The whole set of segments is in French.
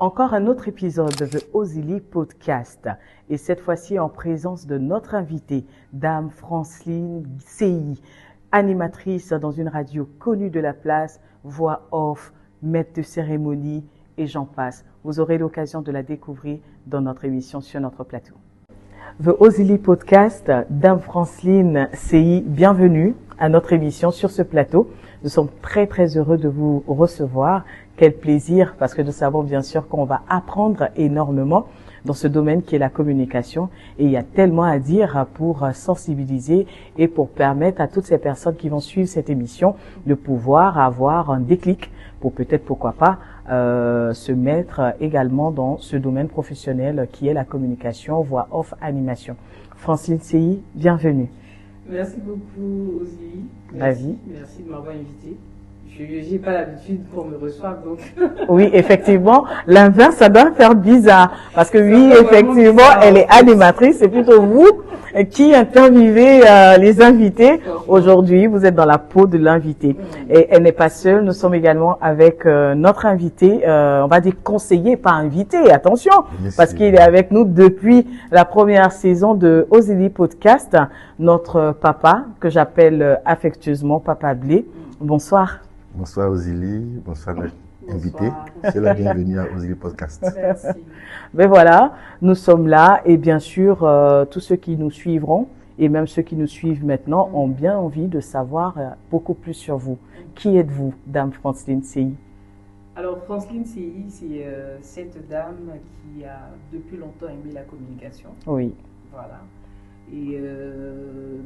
Encore un autre épisode de The Ozili Podcast et cette fois-ci en présence de notre invitée, Dame Franceline Seyi, animatrice dans une radio connue de la place, voix off, maître de cérémonie et j'en passe. Vous aurez l'occasion de la découvrir dans notre émission sur notre plateau. The Ozili Podcast, Dame Franceline Seyi, bienvenue à notre émission sur ce plateau. Nous sommes très très heureux de vous recevoir. Quel plaisir, parce que nous savons bien sûr qu'on va apprendre énormément dans ce domaine qui est la communication. Et il y a tellement à dire pour sensibiliser et pour permettre à toutes ces personnes qui vont suivre cette émission de pouvoir avoir un déclic pour peut-être, pourquoi pas, se mettre également dans ce domaine professionnel qui est la communication, voix off, animation. Franceline Seyi, bienvenue. Merci beaucoup, Ozili. Vas-y. Merci de m'avoir invité. Je n'ai pas l'habitude qu'on me reçoive, donc. Oui, effectivement, l'inverse, ça doit faire bizarre. Parce que oui, effectivement, elle est animatrice. C'est plutôt vous qui interviewez les invités. Aujourd'hui, vous êtes dans la peau de l'invité. Et elle n'est pas seule. Nous sommes également avec notre invité, on va dire conseiller, pas invité. Attention, parce qu'il est avec nous depuis la première saison de Ozili Podcast. Notre papa, que j'appelle affectueusement Papa Blé. Bonsoir. Bonsoir Ozili, bonsoir invité. C'est la bienvenue à Ozili Podcast. Merci. Ben voilà, nous sommes là et bien sûr, tous ceux qui nous suivront et même ceux qui nous suivent maintenant ont bien envie de savoir beaucoup plus sur vous. Qui êtes-vous, Dame Franceline Seyi? Alors, Franceline Seyi, c'est cette dame qui a depuis longtemps aimé la communication. Oui. Voilà. Et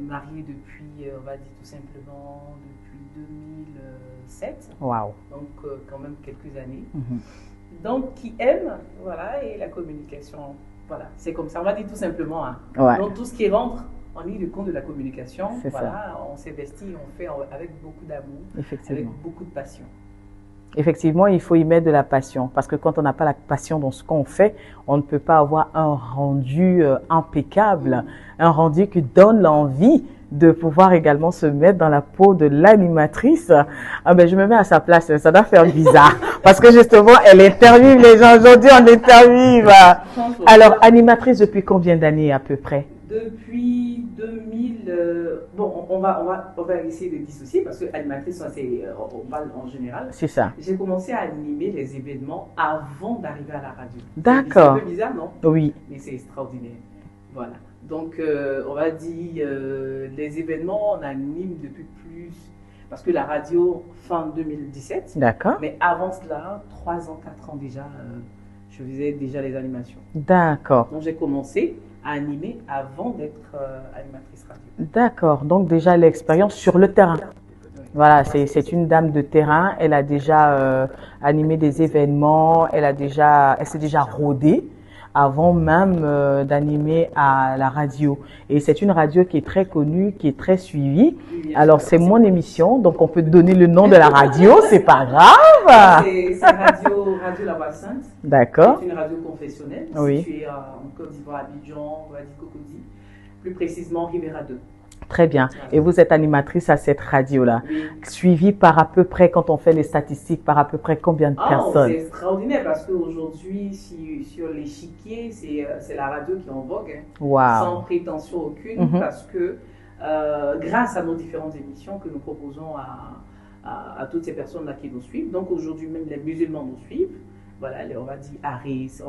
mariée depuis, on va dire tout simplement, depuis 2007. Waouh. Donc, quand même quelques années. Donc, qui aime, voilà, et la communication. Voilà, c'est comme ça, on va dire tout simplement. Hein. Ouais. Donc, tout ce qui rentre en ligne de compte de la communication, C'est voilà, ça. on s'investit, on fait avec beaucoup d'amour, Effectivement. avec beaucoup de passion. Effectivement, il faut y mettre de la passion parce que quand on n'a pas la passion dans ce qu'on fait, on ne peut pas avoir un rendu impeccable, un rendu qui donne l'envie de pouvoir également se mettre dans la peau de l'animatrice. Ah ben, je me mets à sa place, ça doit faire bizarre parce que justement, elle interviewe les gens. Aujourd'hui, on interviewe. Alors, animatrice depuis combien d'années à peu près? Depuis 2000, bon, on va essayer de dissocier parce que animatrice, c'est on parle en général. C'est ça. J'ai commencé à animer les événements avant d'arriver à la radio. D'accord. C'est un peu bizarre, non? Oui. Mais c'est extraordinaire. Voilà. Donc, on va dire, les événements, on anime depuis plus, parce que la radio, fin 2017. D'accord. Mais avant cela, 3 ans, 4 ans déjà, je faisais déjà les animations. D'accord. Donc, j'ai commencé à animer avant d'être animatrice radio. D'accord. Donc déjà l'expérience sur le terrain. Voilà, c'est une dame de terrain. Elle a déjà animé des événements. Elle s'est déjà rodée avant même d'animer à la radio. Et c'est une radio qui est très connue, qui est très suivie. Alors c'est mon émission, donc on peut donner le nom de la radio, c'est pas grave. C'est Radio La Voix Sainte. D'accord. C'est une radio confessionnelle Oui. située en Côte d'Ivoire, Abidjan, on va dire Cocody, plus précisément Rivera 2. Très bien. Et vous êtes animatrice à cette radio-là, Oui. suivie par à peu près, quand on fait les statistiques, par à peu près combien de personnes? C'est extraordinaire parce qu'aujourd'hui, sur l'échiquier, c'est la radio qui est en vogue, hein, Waouh. sans prétention aucune, parce que grâce à nos différentes émissions que nous proposons à toutes ces personnes-là qui nous suivent, donc aujourd'hui même les musulmans nous suivent, voilà, on va dire Aris,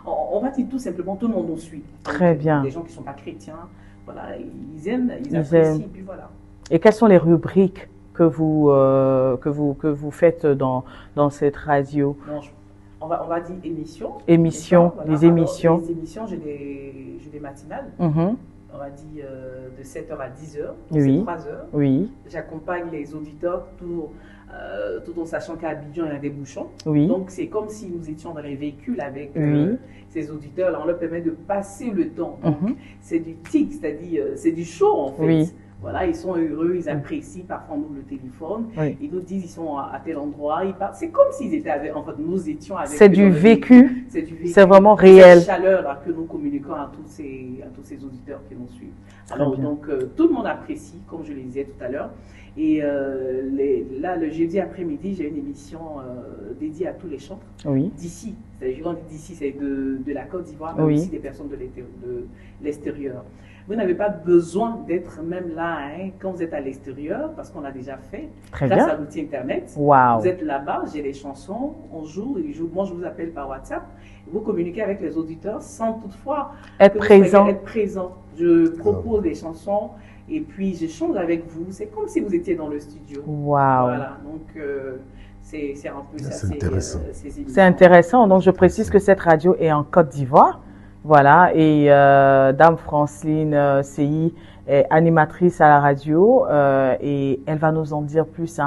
on va dire tout simplement tout le monde nous suit. Très bien. Des gens qui ne sont pas chrétiens, voilà, ils aiment, ils apprécient, puis voilà. Et quelles sont les rubriques que vous faites dans cette radio? Non, on va dire émissions. Émissions, Voilà. les émissions. Alors, les émissions, j'ai des matinales. Mhm. On va dire de 7h à 10h, Oui. c'est 3 heures. Oui, J'accompagne les auditeurs tout en sachant qu'à Abidjan, il y a des bouchons. oui, Donc, c'est comme si nous étions dans les véhicules avec Oui. ces auditeurs-là. On leur permet de passer le temps. Donc, Mhm. c'est du tic, c'est-à-dire c'est du show en fait. Oui. Voilà, ils sont heureux, ils apprécient. Parfois, on ouvre le téléphone. Oui. Ils nous disent ils sont à tel endroit. C'est comme s'ils étaient avec, en fait, nous étions avec C'est eux du dans le vécu, C'est du vécu. c'est vraiment réel. Cette chaleur que nous communiquons à tous ces auditeurs qui nous suivent. Très Alors, bien. donc, tout le monde apprécie, comme je le disais tout à l'heure. Et là, le jeudi après-midi, j'ai une émission dédiée à tous les chantres d'ici. Quand on dit d'ici, c'est de la Côte d'Ivoire, mais aussi des personnes de l'extérieur. Vous n'avez pas besoin d'être même là quand vous êtes à l'extérieur, parce qu'on l'a déjà fait grâce à l'outil Internet. Vous êtes là-bas, j'ai des chansons, on joue, moi je vous appelle par WhatsApp. Vous communiquez avec les auditeurs sans toutefois être présent. Je propose des chansons et puis je chante avec vous. C'est comme si vous étiez dans le studio. Voilà, donc c'est un peu ça. C'est intéressant. C'est intéressant. Donc je précise que cette radio est en Côte d'Ivoire. Voilà, et Dame Franceline CI est animatrice à la radio et elle va nous en dire plus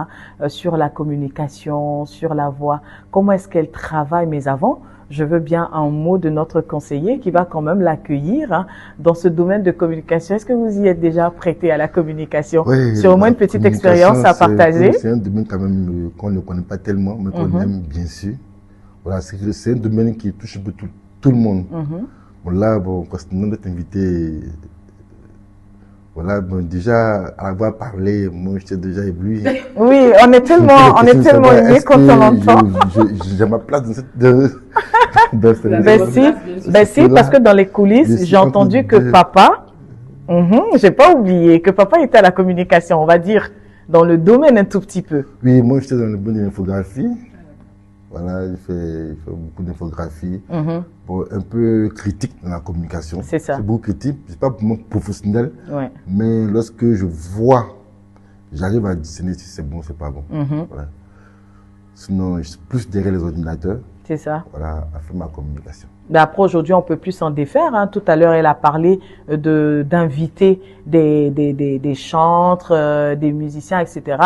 sur la communication, sur la voix, comment est-ce qu'elle travaille. Mais avant, je veux bien un mot de notre conseiller qui va quand même l'accueillir dans ce domaine de communication. Est-ce que vous y êtes déjà prêté à la communication? Sur au moins une petite expérience à partager? C'est un domaine quand même qu'on ne connaît pas tellement, mais qu'on aime bien sûr. Voilà, c'est un domaine qui touche un peu tout le monde. Bon, là, concernant notre invité, voilà, déjà, à avoir parlé, moi, j'étais déjà ébloui. Oui, on est tellement ému quand on l'entend. J'ai ma place dans cette... Ben si, parce que dans les coulisses, j'ai entendu que papa, j'ai pas oublié, que papa était à la communication, on va dire, dans le domaine un tout petit peu. Oui, moi, j'étais dans le domaine de l'infographie. Voilà, il fait beaucoup d'infographie. Bon, un peu critique dans la communication. C'est ça. C'est beaucoup critique. C'est pas pour moi professionnel. Mais lorsque je vois, j'arrive à discerner si c'est bon ou c'est pas bon. Voilà. Sinon, je suis plus derrière les ordinateurs. C'est ça. Voilà, à faire ma communication. Mais après, aujourd'hui, on peut plus s'en défaire. Tout à l'heure, elle a parlé d'inviter des chantres, des musiciens, etc.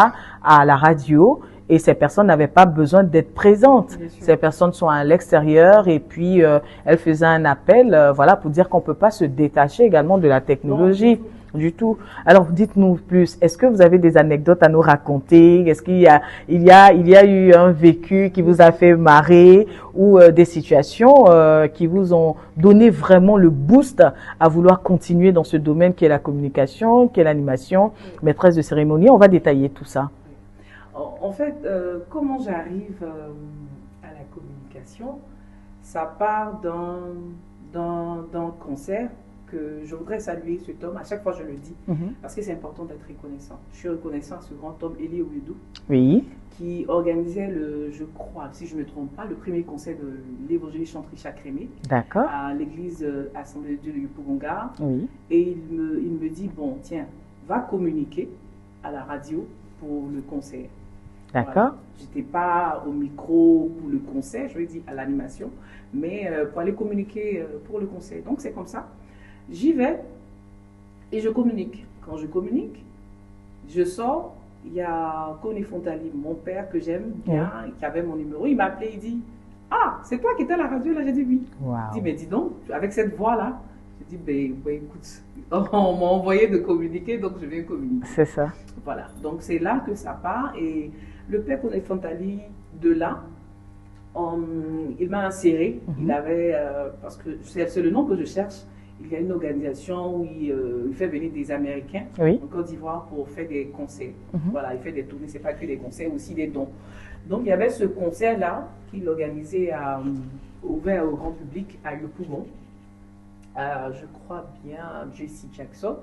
à la radio. Et ces personnes n'avaient pas besoin d'être présentes. Ces personnes sont à l'extérieur et puis elle faisait un appel, voilà, pour dire qu'on peut pas se détacher également de la technologie du tout. Alors, dites-nous plus. Est-ce que vous avez des anecdotes à nous raconter? Est-ce qu'il y a eu un vécu qui vous a fait marrer ou des situations qui vous ont donné vraiment le boost à vouloir continuer dans ce domaine qui est la communication, qui est l'animation, maîtresse de cérémonie? On va détailler tout ça. En fait, comment j'arrive à la communication, ça part d'un concert que je voudrais saluer cet homme. À chaque fois, je le dis, parce que c'est important d'être reconnaissant. Je suis reconnaissant à ce grand homme, Elie Ouidou, qui organisait, je crois, si je ne me trompe pas, le premier concert de l'évangéliste chanterie Chakrémé à l'église Assemblée de Dieu de Yopougonga. Et il me dit, bon, tiens, va communiquer à la radio pour le concert. D'accord. Voilà. Je n'étais pas au micro pour le concert, je lui ai dit à l'animation, mais pour aller communiquer pour le concert. Donc c'est comme ça. J'y vais et je communique. Quand je communique, je sors. Il y a Kone Fontali, mon père que j'aime bien, qui avait mon numéro. Il m'a appelé, il dit, ah, c'est toi qui étais à la radio là? J'ai dit oui. Il dit, mais dis donc, avec cette voix-là. J'ai dit, ben écoute, on m'a envoyé de communiquer, donc je viens communiquer. C'est ça. Voilà, donc c'est là que ça part. Et le père Kone Fontali, de là, il m'a inséré. Il avait, parce que c'est le nom que je cherche, il y a une organisation où il fait venir des Américains en Côte d'Ivoire pour faire des concerts. Voilà, il fait des tournées, c'est pas que des concerts, aussi des dons. Donc il y avait ce concert-là qu'il organisait ouvert au grand public à Yopougon. Je crois bien Jesse Jackson.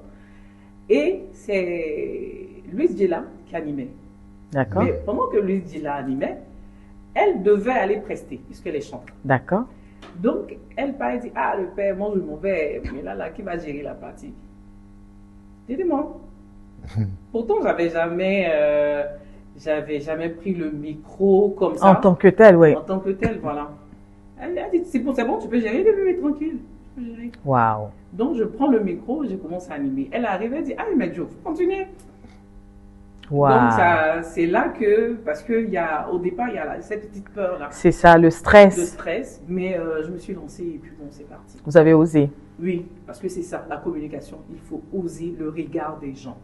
Et c'est Louise Djela qui animait. D'accord. Mais pendant que Louise Djela animait, elle devait aller prester, puisqu'elle est chanteuse. D'accord. Donc, elle parle et dit, ah, le père, moi je m'en vais, mais là, qui va gérer la partie? J'ai dit, moi. Pourtant, j'avais jamais pris le micro comme ça. En tant que tel, oui. En tant que tel, voilà. Elle a dit, c'est bon, tu peux gérer, mais tranquille. Waouh. Donc, je prends le micro et je commence à animer. Elle arrive, elle dit, ah, mais Joe, faut continuer. Wow. Donc, c'est là que, parce qu'au départ, il y a cette petite peur-là. C'est ça, le stress. Le stress, mais je me suis lancée et puis bon, c'est parti. Vous avez osé. Oui, parce que c'est ça, la communication. Il faut oser le regard des gens.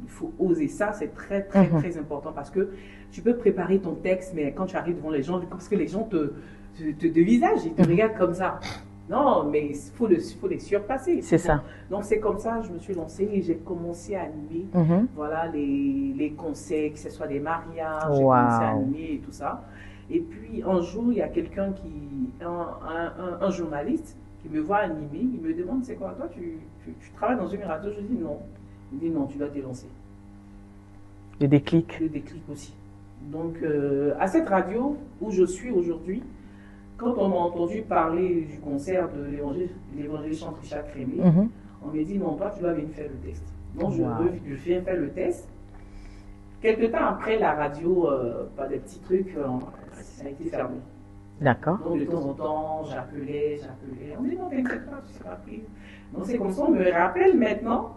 Il faut oser ça, c'est très, très, très important parce que tu peux préparer ton texte, mais quand tu arrives devant les gens, parce que les gens te dévisagent, ils te regardent comme ça. Non, mais il faut les surpasser. C'est ça. Donc c'est comme ça, je me suis lancée et j'ai commencé à animer voilà, les concerts, que ce soit des mariages, j'ai commencé à animer et tout ça. Et puis un jour, il y a quelqu'un un journaliste qui me voit animer, il me demande c'est quoi, toi tu travailles dans une radio? Je dis non. Il dit non, tu dois te lancer. Le déclic. Le déclic aussi. Donc à cette radio où je suis aujourd'hui, quand on m'a entendu parler du concert de l'évangéliste Richard Crémé, on m'a dit non, toi tu dois venir faire le test. Donc je viens faire le test. Quelque temps après, la radio, pas des petits trucs, ça a été fermé. D'accord. Donc de temps en temps, j'appelais. On me dit non, t'inquiète pas, tu seras pris. Donc c'est comme ça, on me rappelle maintenant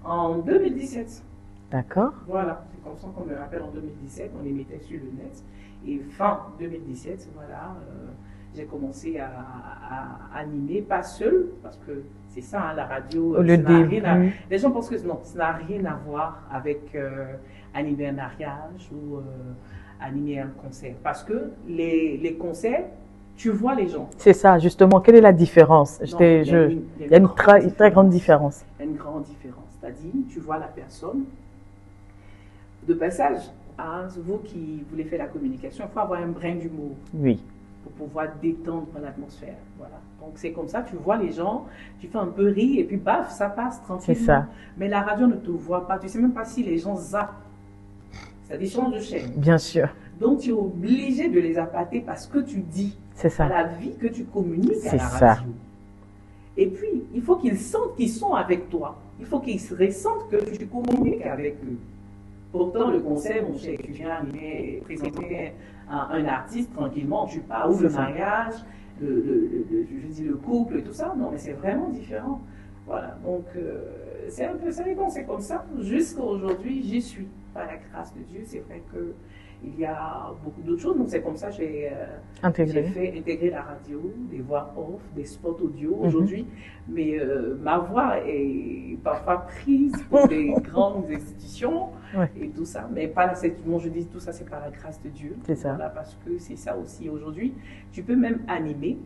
en 2017. D'accord. Voilà, c'est comme ça qu'on me rappelle en 2017, on les mettait sur le net. Et fin 2017, voilà, j'ai commencé à animer, pas seul, parce que c'est ça, hein, la radio. Le début. Les gens pensent que non, ça n'a rien à voir avec animer un mariage ou animer un concert. Parce que les concerts, tu vois les gens. C'est ça, justement. Quelle est la différence? Il y a une très grande différence. Il y a une grande différence. C'est-à-dire, tu vois la personne. De passage, hein, vous qui voulez faire la communication, il faut avoir un brin d'humour. Oui. Pour pouvoir détendre l'atmosphère. Voilà. Donc c'est comme ça, tu vois les gens, tu fais un peu rire et puis baf, ça passe tranquillement. C'est ça. Mais la radio ne te voit pas. Tu ne sais même pas si les gens zappent. C'est-à-dire changent de chaîne. Bien sûr. Donc tu es obligé de les appâter parce que tu dis. C'est ça. À la vie que tu communiques à la radio. Ça. Et puis, il faut qu'ils sentent qu'ils sont avec toi. Il faut qu'ils ressentent que tu communiques avec eux. Pourtant, le concert, mon cher, tu viens présenter un artiste tranquillement, tu parles, ou le mariage, le couple et tout ça. Non, mais c'est vraiment différent. Voilà, donc c'est un peu ça, bon, c'est comme ça. Jusqu'à aujourd'hui, j'y suis. Par la grâce de Dieu, c'est vrai qu'il y a beaucoup d'autres choses. Donc c'est comme ça que j'ai fait intégrer la radio, des voix off, des spots audio aujourd'hui. Mais ma voix est parfois prise pour des grandes institutions et tout ça. Mais pas la bon, je dis tout ça, c'est par la grâce de Dieu. C'est ça. Voilà, parce que c'est ça aussi aujourd'hui. Tu peux même animer,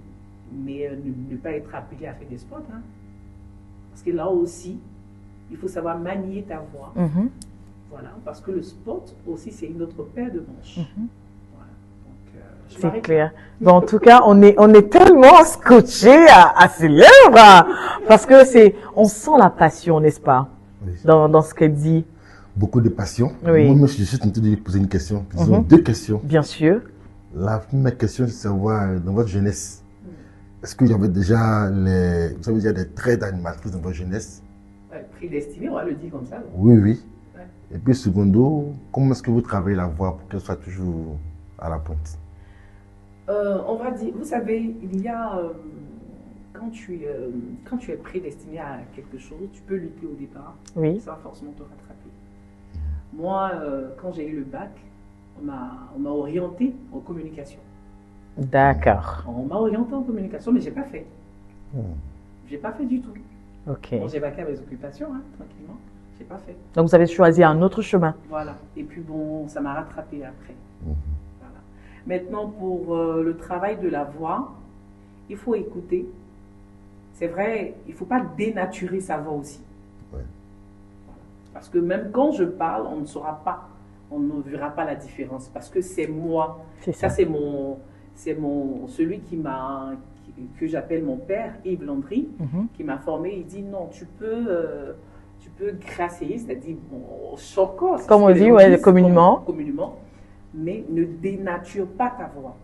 mais ne pas être appelé à faire des spots. Hein. Parce que là aussi, il faut savoir manier ta voix. Voilà, parce que le spot aussi, c'est une autre paire de manches. Voilà. C'est clair. Bon, en tout cas, on est tellement scotché à ses lèvres parce que on sent la passion, n'est-ce pas, dans ce qu'elle dit. Beaucoup de passion. Oui. Moi, je suis juste en train de lui poser une question. Disons deux questions. Bien sûr. La première question, c'est de savoir, dans votre jeunesse, est-ce qu'il y avait déjà vous avez déjà des traits d'animatrice dans votre jeunesse? Prédestiné, on va le dire comme ça. Oui, oui. Et puis, secondo, comment est-ce que vous travaillez la voix pour qu'elle soit toujours à la pointe? On va dire, vous savez, il y a, quand tu es prédestiné à quelque chose, tu peux lutter au départ, ça va forcément te rattraper. Moi, quand j'ai eu le bac, on m'a orienté en communication. D'accord. On m'a orienté en communication, mais je n'ai pas fait. Je n'ai pas fait du tout. Ok. Bon, j'ai vaqué à mes occupations, hein, tranquillement. Je n'ai pas fait. Donc, vous avez choisi un autre chemin. Voilà. Et puis, bon, ça m'a rattrapé après. Voilà. Maintenant, pour le travail de la voix, il faut écouter. C'est vrai, il ne faut pas dénaturer sa voix aussi. Voilà. Parce que même quand je parle, on ne saura pas, on ne verra pas la différence. Parce que c'est moi. Ça, c'est celui que j'appelle mon père, Yves Landry, qui m'a formé. Il dit non, tu peux grasser, c'est-à-dire choco, comme on dit, communément, mais ne dénature pas ta voix.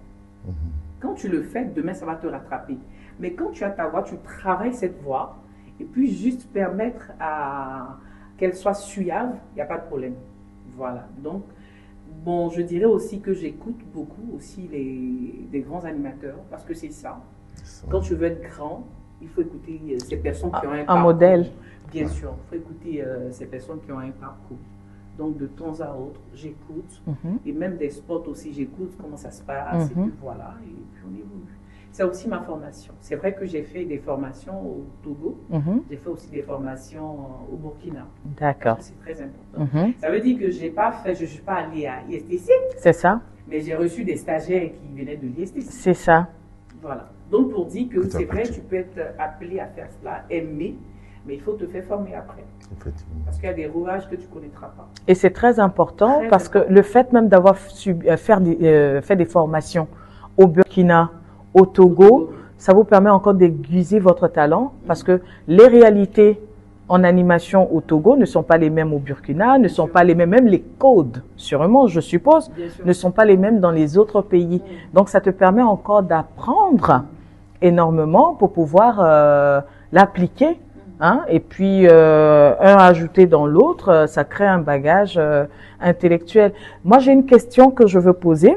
Quand tu le fais, demain ça va te rattraper. Mais quand tu as ta voix, tu travailles cette voix et puis juste permettre qu'elle soit suave, il n'y a pas de problème. Voilà. Donc, bon, je dirais aussi que j'écoute beaucoup aussi des grands animateurs parce que c'est ça. Quand tu veux être grand, il faut écouter ces personnes qui ont un parcours. Modèle. Bien sûr, il faut écouter ces personnes qui ont un parcours. Donc, de temps à autre, j'écoute. Et même des spots aussi, j'écoute comment ça se passe. Et puis voilà, et puis on évolue. C'est aussi ma formation. C'est vrai que j'ai fait des formations au Togo. J'ai fait aussi des formations au Burkina. D'accord. C'est très important. Ça veut dire que je ne suis pas allée à ISTC. C'est ça. Mais j'ai reçu des stagiaires qui venaient de l'ISTC. C'est ça. Voilà. Donc, pour pour dire que Petit à c'est vrai, petit. tu peux être appelé à faire cela, aimer, mais il faut te faire former après. Effectivement. Parce qu'il y a des rouages que tu ne connaîtras pas. Et c'est très important Très parce important. que le fait même d'avoir fait des formations au Burkina, au Togo, ça vous permet encore d'aiguiser votre talent parce que les réalités en animation au Togo ne sont pas les mêmes au Burkina, ne sont pas les mêmes, même les codes, sûrement, je suppose, Bien sûr. ne sont pas les mêmes dans les autres pays. Donc, ça te permet encore d'apprendre énormément pour pouvoir l'appliquer. Hein? Et puis, un ajouté dans l'autre, ça crée un bagage intellectuel. Moi, j'ai une question que je veux poser.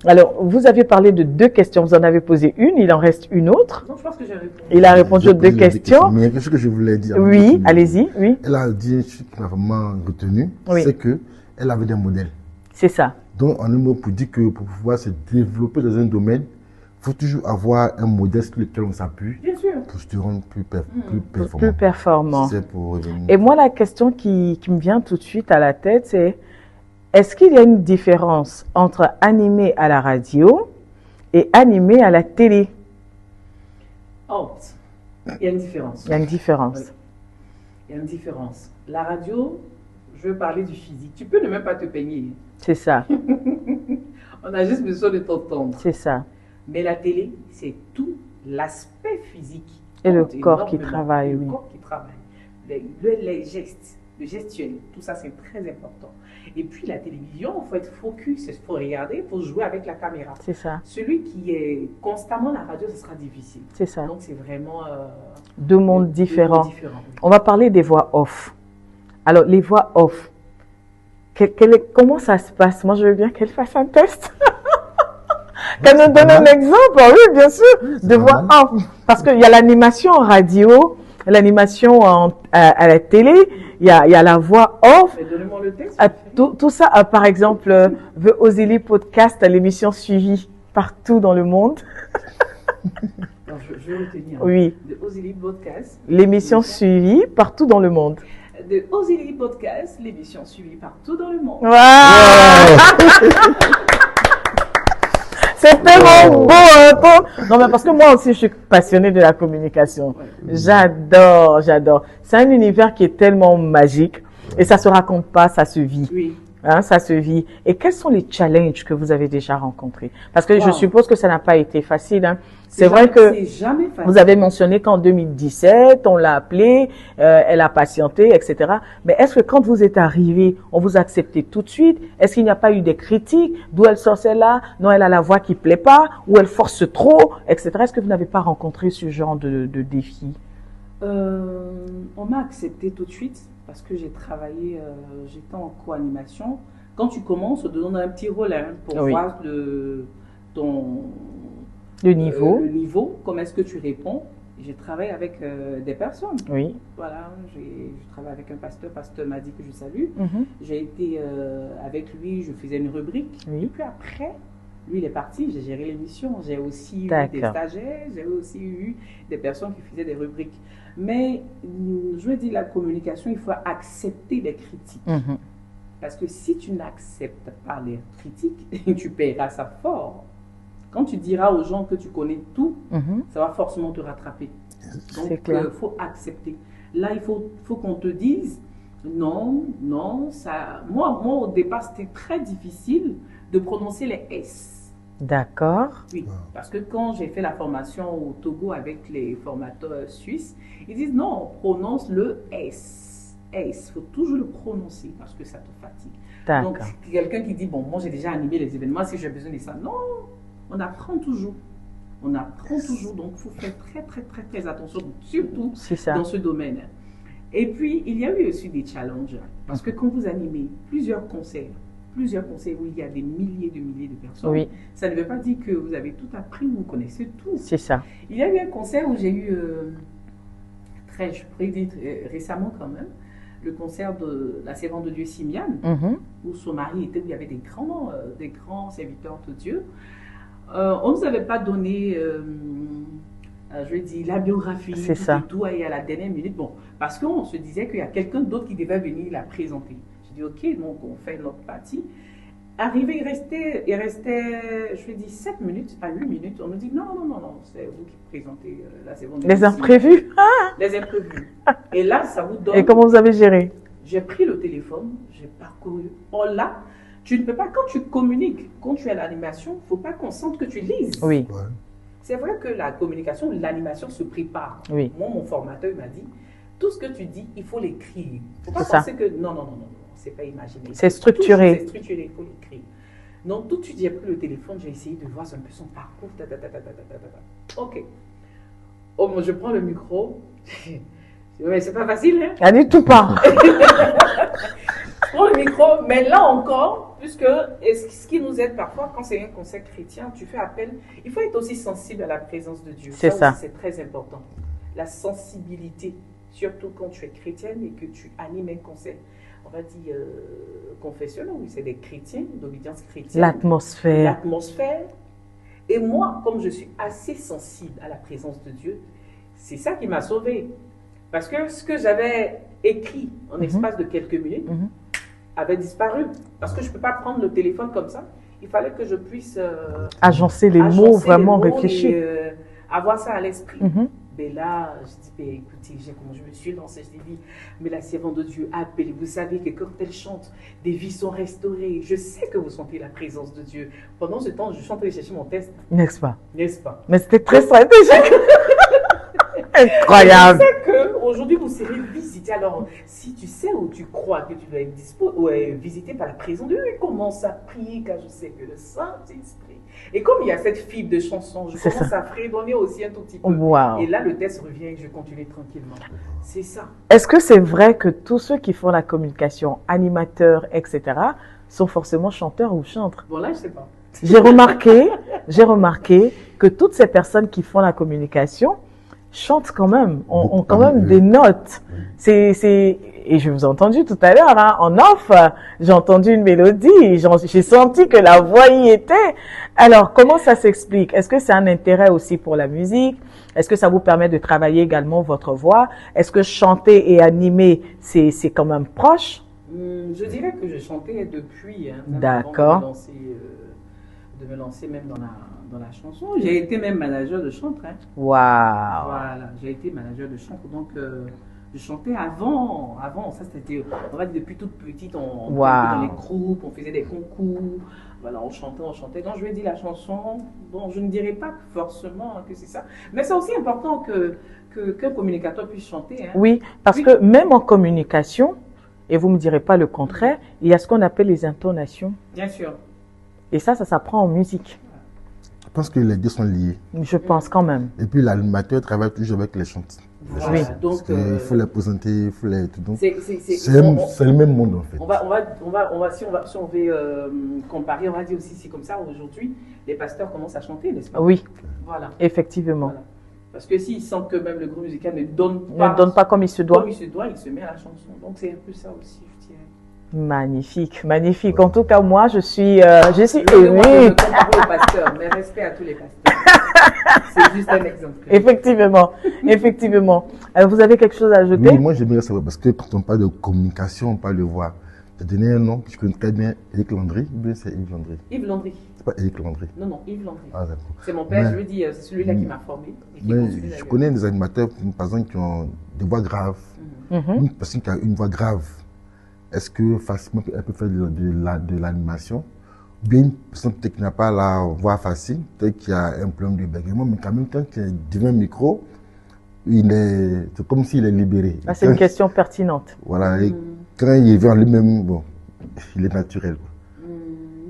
Alors, vous avez parlé de 2 questions. Vous en avez posé une, il en reste une autre. Non, je pense que j'ai répondu. Il a répondu aux 2 questions. Mais il y a quelque chose que je voulais dire. Oui, allez-y, oui. Elle a dit un truc qui m'a vraiment retenu, Oui. c'est qu'elle avait des modèles. C'est ça. Donc, en un mot, pour dire que pour pouvoir se développer dans un domaine, il faut toujours avoir un modèle sur lequel on s'appuie Bien sûr. pour se rendre plus performant. Plus performant. C'est pour revenir. Et moi, la question qui me vient tout de suite à la tête, c'est est-ce qu'il y a une différence entre animer à la radio et animer à la télé? Oh, il y a une différence. Il y a une différence. Oui. Il y a une différence. La radio, je veux parler du physique. Tu peux ne même pas te peigner. C'est ça, On a juste besoin de t'entendre. c'est ça. Mais la télé, c'est tout l'aspect physique. Et le compte corps qui énormément. travaille, Le oui. corps qui travaille. Les gestes, le gestuel, tout ça, c'est très important. Et puis la télévision, il faut être focus, il faut regarder, il faut jouer avec la caméra. C'est ça, Celui qui est constamment à la radio, ce sera difficile. c'est ça. Donc c'est vraiment 2 mondes deux différents. mondes différents. On va parler des voix off. Alors, les voix off, comment ça se passe? Moi, je veux bien qu'elle fasse un test. Qu'elle nous donne un exemple, oui, bien sûr, de voix off. Parce qu'il y a l'animation en radio, l'animation à la télé, il y a la voix off. Mais donnez-moi le texte. Tout ça, par exemple, The Ozili Podcast, l'émission suivie partout dans le monde. Alors, je vais retenir. Oui, De Ozili Podcast. l'émission suivie partout dans le monde. De Ozili Podcast, l'émission suivie partout dans le monde. Wow. C'est tellement beau, hein, non, mais parce que moi aussi, je suis passionnée de la communication. J'adore, j'adore. C'est un univers qui est tellement magique et ça se raconte pas, ça se vit. Oui. Hein, ça se vit. Et quels sont les challenges que vous avez déjà rencontrés? Parce que je Wow. suppose que ça n'a pas été facile. Hein. C'est vrai que C'est jamais facile. vous avez mentionné qu'en 2017, on l'a appelée, elle a patienté, etc. Mais est-ce que quand vous êtes arrivé, on vous a accepté tout de suite? Est-ce qu'il n'y a pas eu des critiques? D'où elle sort celle-là? Non, elle a la voix qui plaît pas? Ou elle force trop? Etc. Est-ce que vous n'avez pas rencontré ce genre de défi? On m'a accepté tout de suite parce que j'ai travaillé, j'étais en co-animation. Quand tu commences, on te donne un petit rôle hein, pour Oui. voir Le niveau? le niveau, comment est-ce que tu réponds. J'ai travaillé avec des personnes. Oui. Voilà, je travaille avec un pasteur m'a dit que je salue. Mhm. J'ai été avec lui, je faisais une rubrique. Oui. Et puis après, lui, il est parti, j'ai géré l'émission. J'ai aussi eu des D'accord. stagiaires, j'ai aussi eu des personnes qui faisaient des rubriques. Mais je veux dire, la communication, il faut accepter les critiques. Mhm. Parce que si tu n'acceptes pas les critiques, tu paieras ça fort. Quand tu diras aux gens que tu connais tout, Mhm. ça va forcément te rattraper. C'est Donc, clair. il faut accepter. Là, il faut qu'on te dise, non, ça... Moi, au départ, c'était très difficile de prononcer les S. D'accord. Oui, parce que quand j'ai fait la formation au Togo avec les formateurs suisses, ils disent non, on prononce le S. S, il faut toujours le prononcer parce que ça te fatigue. Donc, D'accord. quelqu'un qui dit, bon, moi j'ai déjà animé les événements, si j'ai besoin de ça. Non, on apprend toujours. On apprend toujours, donc il faut faire très attention, surtout C'est ça. dans ce domaine. Et puis, il y a eu aussi des challenges, parce que quand vous animez plusieurs concerts où il y a des milliers de personnes, Oui, ça ne veut pas dire que vous avez tout appris, vous connaissez tout. c'est ça. Il y a eu un concert où j'ai eu, je pourrais dire récemment quand même, le concert de la servante de Dieu Simiane, Mhm. où son mari était, où il y avait des grands serviteurs de Dieu. On ne nous avait pas donné, je vais dire, la biographie, C'est ça. tout et à la dernière minute. Bon, parce qu'on se disait qu'il y a quelqu'un d'autre qui devait venir la présenter. J'ai dit, ok, donc on fait notre partie. Arrivé, il restait, je lui ai dit 7 minutes à 8 minutes. On nous dit non, c'est vous qui présentez. Là, c'est bon. Les imprévus. Les imprévus. Et là, ça vous donne. Et comment vous avez géré? J'ai pris le téléphone, j'ai parcouru. Oh là, tu ne peux pas, quand tu communiques, quand tu es à l'animation, il ne faut pas qu'on sente que tu lises. Oui. Ouais. C'est vrai que la communication, l'animation se prépare. Oui. Moi, mon formateur m'a dit, tout ce que tu dis, il faut l'écrire. Il ne faut pas C'est ça. penser que non, c'est pas imaginé. C'est structuré. C'est structuré, il faut l'écrire. Donc, tout de suite, j'ai pris le téléphone, j'ai essayé de voir un peu son parcours. Ok. Oh, moi, je prends le micro. Mais c'est pas facile, hein? Ah, du tout pas. Je prends le micro, mais là encore, puisque ce qui nous aide parfois, quand c'est un concert chrétien, tu fais appel, il faut être aussi sensible à la présence de Dieu. C'est ça. Aussi, c'est très important. La sensibilité, surtout quand tu es chrétienne et que tu animes un concert, on va dire confessionnel, oui, c'est des chrétiens, d'obédience chrétienne. L'atmosphère. L'atmosphère. Et moi, comme je suis assez sensible à la présence de Dieu, c'est ça qui m'a sauvée. Parce que ce que j'avais écrit en espace de quelques minutes avait disparu. Parce que je ne peux pas prendre le téléphone comme ça. Il fallait que je puisse agencer les mots, vraiment réfléchir. Et, avoir ça à l'esprit. Mais là, je dis, ben, écoutez, comment je me suis lancée, je dis, mais la servante de Dieu appelle. Vous savez que quand elle chante, des vies sont restaurées. Je sais que vous sentez la présence de Dieu. Pendant ce temps, je suis en train de chercher mon test. N'est-ce pas? N'est-ce pas? Mais c'était très stratégique. Incroyable. Je sais qu'aujourd'hui, vous serez visité. Alors, si tu sais où tu crois que tu vas être visité par la présence de Dieu, commence à prier, car je sais que le Saint-Esprit. Et comme il y a cette fibre de chanson, je commence à fredonner aussi un tout petit peu. Wow. Et là, le test revient et je continue tranquillement. C'est ça. Est-ce que c'est vrai que tous ceux qui font la communication, animateurs, etc., sont forcément chanteurs ou chantres? Bon, là, je ne sais pas. J'ai remarqué que toutes ces personnes qui font la communication chantent quand même, ont quand même des notes. Et je vous ai entendu tout à l'heure, hein, en off, j'ai entendu une mélodie, j'ai senti que la voix y était. Alors, comment ça s'explique? Est-ce que c'est un intérêt aussi pour la musique? Est-ce que ça vous permet de travailler également votre voix? Est-ce que chanter et animer, c'est quand même proche? Je dirais que je chantais depuis, hein, D'accord. De me lancer même dans la chanson. J'ai été même manager de chantre. Hein. Waouh. Voilà, j'ai été manager de chantre. Donc, je chantais avant, ça c'était, on va dire depuis toute petite, on était dans les groupes, on faisait des concours, voilà, on chantait. Donc, je lui ai dit la chanson, bon, je ne dirais pas forcément que c'est ça, mais c'est aussi important qu'un communicateur puisse chanter. Hein. Oui, parce que même en communication, et vous ne me direz pas le contraire, il y a ce qu'on appelle les intonations. Bien sûr. Et ça s'apprend en musique. Je pense que les deux sont liés. Je pense quand même. Et puis l'animateur travaille toujours avec les chanteurs. Voilà, oui. Donc, il faut les présenter, il faut les... Donc, c'est le même monde en fait. Si on veut comparer, on va dire aussi, c'est comme ça aujourd'hui, les pasteurs commencent à chanter, n'est-ce pas? Oui, voilà. Effectivement. Voilà. Parce que s'ils sentent que même le groupe musical ne donne pas comme il se doit, il se met à la chanson. Donc c'est un peu ça aussi, je dirais. Magnifique, magnifique. En tout cas, moi, je suis Je émue. ne compare pas aux pasteurs, mais respect à tous les pasteurs. C'est juste un exemple. Effectivement. Vous avez quelque chose à ajouter? Oui, moi j'aimerais savoir, parce que quand on parle de communication, on parle de voix. Tu as donné un nom que je connais très bien, Éric Landry, ou bien c'est Yves Landry? Yves Landry. C'est pas Éric Landry. Non, Yves Landry. Ah, d'accord. C'est mon père, je lui dis, c'est celui-là qui m'a formé. Mais je connais des animateurs, par exemple, qui ont des voix graves. Une personne qui a une voix grave, est-ce que facilement elle peut faire de l'animation? Ou bien une personne qui n'a pas la voix facile, peut-être qu'il y a un problème de bégaiement, mais quand même, quand il est devant un micro, c'est comme s'il est libéré. Ah, c'est une question pertinente. Voilà, et quand il vient lui-même, bon, il est naturel.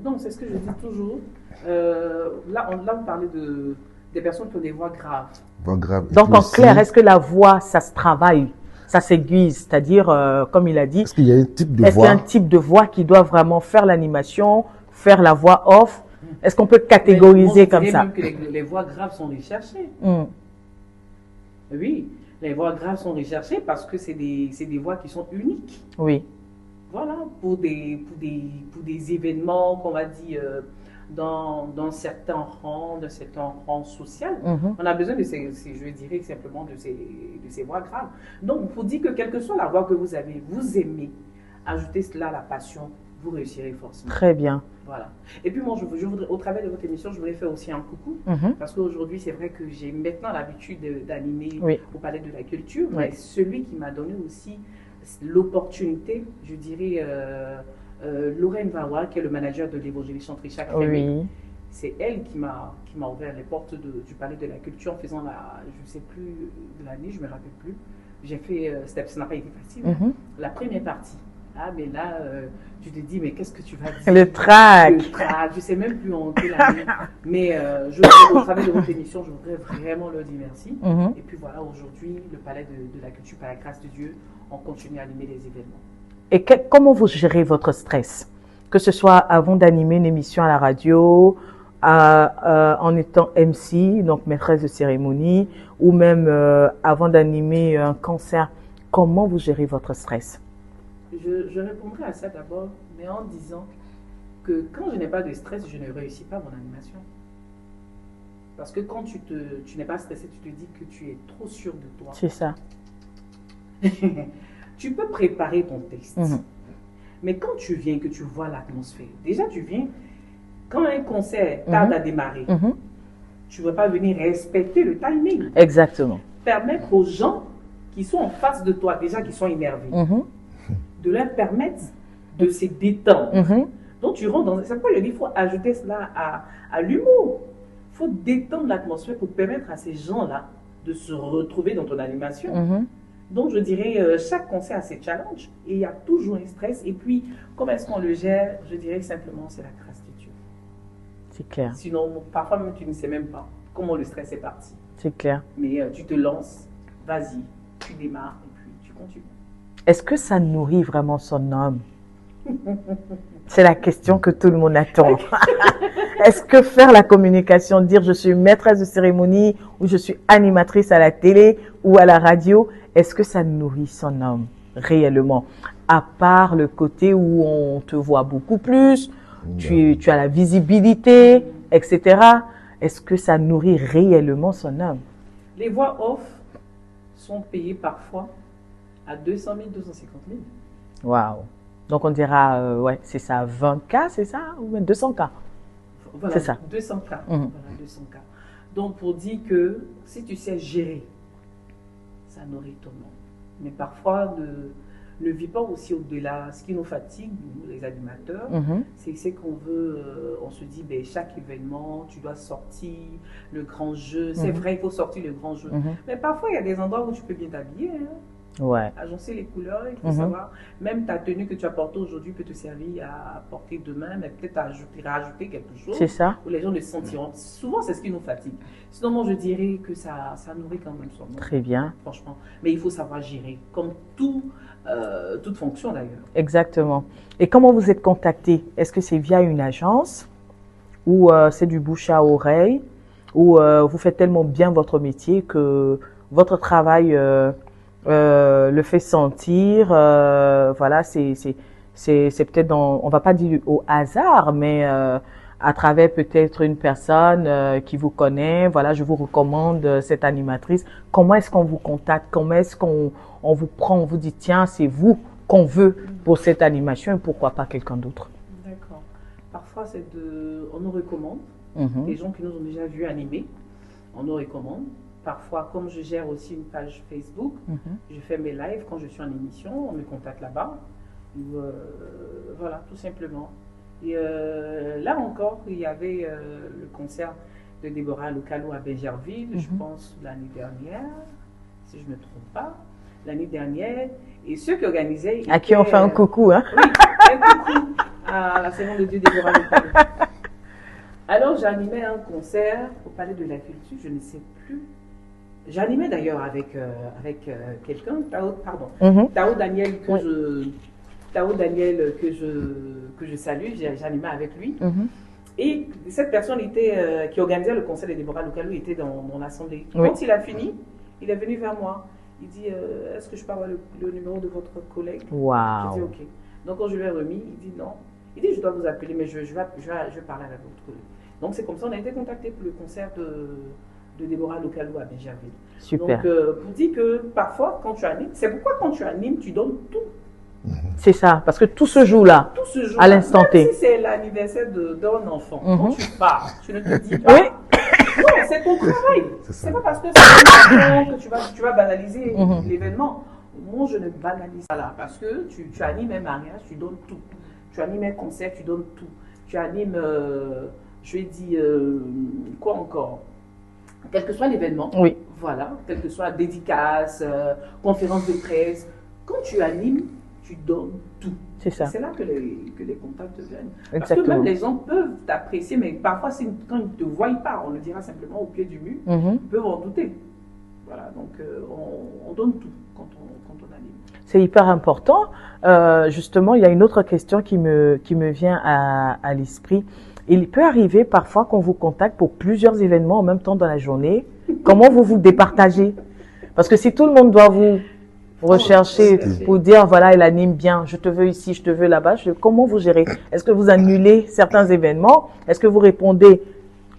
Non, c'est ce que je dis toujours. Là, on parlait des personnes qui ont des voix graves. Voix grave. Donc, en clair, est-ce que la voix, ça se travaille? Ça s'aiguise, c'est-à-dire, comme il a dit, est-ce qu'il y a un type de voix? Est-ce qu'il y a un type de voix qui doit vraiment faire l'animation, faire la voix off? Est-ce qu'on peut catégoriser comme ça? Même que les voix graves sont recherchées. Oui, les voix graves sont recherchées parce que c'est des voix qui sont uniques. Oui. Voilà, pour des événements qu'on va dire dans certains rangs sociaux. On a besoin je dirais simplement de ces voix graves. Donc, pour dire que quelle que soit la voix que vous avez, vous aimez, ajoutez cela à la passion, vous réussirez forcément. Très bien. Voilà. Et puis moi, je voudrais, au travers de votre émission, je voudrais faire aussi un coucou. Parce qu'aujourd'hui, c'est vrai que j'ai maintenant l'habitude d'animer pour parler de la culture. Mais celui qui m'a donné aussi l'opportunité, je dirais, Lorraine Vawa, qui est le manager de l'Évangéliste Chantrichac. C'est elle qui m'a ouvert les portes du palais de la culture en faisant je ne sais plus de l'année, je ne me rappelle plus. J'ai fait, ça n'a pas été facile, la première partie. Ah, mais là, tu te dis, mais qu'est-ce que tu vas dire? Le trac. Je ne sais même plus en quelle année. Mais au travers de votre émission, je voudrais vraiment leur dire merci. Et puis voilà, aujourd'hui, le palais de la culture, par la grâce de Dieu, on continue à animer les événements. Et comment vous gérez votre stress? Que ce soit avant d'animer une émission à la radio, en étant MC, donc maîtresse de cérémonie, ou même avant d'animer un concert, comment vous gérez votre stress? Je répondrai à ça d'abord, mais en disant que quand je n'ai pas de stress, je ne réussis pas mon animation. Parce que quand tu n'es pas stressé, tu te dis que tu es trop sûr de toi. C'est ça. Tu peux préparer ton texte. Mais quand tu viens, que tu vois l'atmosphère, déjà tu viens, quand un concert tarde à démarrer, tu ne vas pas venir respecter le timing. Exactement. Permettre aux gens qui sont en face de toi, déjà qui sont énervés, de leur permettre de se détendre. Donc tu rentres dans... C'est pourquoi je dis qu'il faut ajouter cela à l'humour. Il faut détendre l'atmosphère pour permettre à ces gens-là de se retrouver dans ton animation. Donc je dirais, chaque concert a ses challenges et il y a toujours un stress. Et puis, comment est-ce qu'on le gère? Je dirais simplement, c'est la grâce de Dieu. C'est clair. Sinon, parfois même, tu ne sais même pas comment le stress est parti. C'est clair. Mais tu te lances, vas-y, tu démarres et puis tu continues. Est-ce que ça nourrit vraiment son âme? C'est la question que tout le monde attend. Est-ce que faire la communication, dire je suis maîtresse de cérémonie ou je suis animatrice à la télé ou à la radio, est-ce que ça nourrit son âme réellement? À part le côté où on te voit beaucoup plus, tu as la visibilité, etc. Est-ce que ça nourrit réellement son âme? Les voix off sont payées parfois à 200 000, 250 000. Waouh! Donc on dira, ouais, c'est ça, 20K, c'est ça? Ou même 200K? Voilà, c'est ça. 200K. Voilà, 200K. Donc pour dire que si tu sais gérer, ça nourrit ton âme. Mais parfois, ne vit pas aussi au-delà. Ce qui nous fatigue, nous, les animateurs, c'est qu'on veut, on se dit, ben, chaque événement, tu dois sortir le grand jeu. C'est vrai, il faut sortir le grand jeu. Mais parfois, il y a des endroits où tu peux bien t'habiller. Ouais. Agencer les couleurs, il faut savoir. Même ta tenue que tu as portée aujourd'hui peut te servir à porter demain, mais peut-être à rajouter quelque chose. C'est ça. Où les gens le sentiront. Souvent, c'est ce qui nous fatigue. Sinon, moi, je dirais que ça nourrit quand même son âme. Très bien. Franchement. Mais il faut savoir gérer, comme toute fonction d'ailleurs. Exactement. Et comment vous êtes contacté? Est-ce que c'est via une agence ou c'est du bouche à oreille ou vous faites tellement bien votre métier que votre travail le fait sentir, voilà, c'est peut-être on va pas dire au hasard, mais à travers peut-être une personne qui vous connaît, voilà, je vous recommande cette animatrice. Comment est-ce qu'on vous contacte? Comment est-ce qu'on vous prend? On vous dit, tiens, c'est vous qu'on veut pour cette animation et pourquoi pas quelqu'un d'autre? D'accord. Parfois, on nous recommande, les gens qui nous ont déjà vus animer, on nous recommande. Parfois, comme je gère aussi une page Facebook, je fais mes lives quand je suis en émission, on me contacte là-bas. Voilà, tout simplement. Et là encore, il y avait le concert de Déborah Localo à Bégerville, je pense l'année dernière, si je ne me trompe pas, l'année dernière. Et ceux qui organisaient... À qui on fait un coucou, hein? Oui, un coucou à la Servante de Dieu Déborah Localo. Alors, j'animais un concert au Palais de la Culture, je ne sais plus. J'animais d'ailleurs avec quelqu'un, Tao Daniel, que je salue, j'animais avec lui. Et cette personne qui organisait le concert de Déborah Localo était dans mon assemblée. Quand il a fini, il est venu vers moi. Il dit, est-ce que je peux avoir le numéro de votre collègue? Wow. Je dis, ok. Donc quand je lui ai remis, il dit non. Il dit, je dois vous appeler, mais je vais parler avec votre collègue. Donc c'est comme ça, on a été contacté pour le concert de Déborah Localo à Bégerville. Super. Donc, pour dire que parfois, quand tu animes, c'est pourquoi quand tu animes, tu donnes tout. C'est ça, parce que tout se joue là, Tout se joue à l'instant T. Même si c'est l'anniversaire d'un enfant, quand tu pars, tu ne te dis pas. Oui. Non, c'est ton travail. C'est ça. C'est pas parce que c'est un enfant que tu vas banaliser l'événement. Moi, je ne banalise pas là, parce que tu animes un mariage, tu donnes tout. Tu animes un concert, tu donnes tout. Tu animes, je vais dire, quoi encore? Quel que soit l'événement, Oui. voilà, quelle que soit dédicace, conférence de presse, quand tu animes, tu donnes tout. C'est ça. C'est là que les contacts viennent. Parce que Exactement. même les gens peuvent t'apprécier, mais parfois, quand ils ne te voient pas, on le dira simplement au pied du mur, ils peuvent en douter. Voilà, donc on donne tout quand on anime. C'est hyper important. Justement, il y a une autre question qui me vient à l'esprit. Il peut arriver parfois qu'on vous contacte pour plusieurs événements en même temps dans la journée. Comment vous vous départagez? Parce que si tout le monde doit vous rechercher pour dire, voilà, elle anime bien, je te veux ici, je te veux là-bas, comment vous gérez? Est-ce que vous annulez certains événements? Est-ce que vous répondez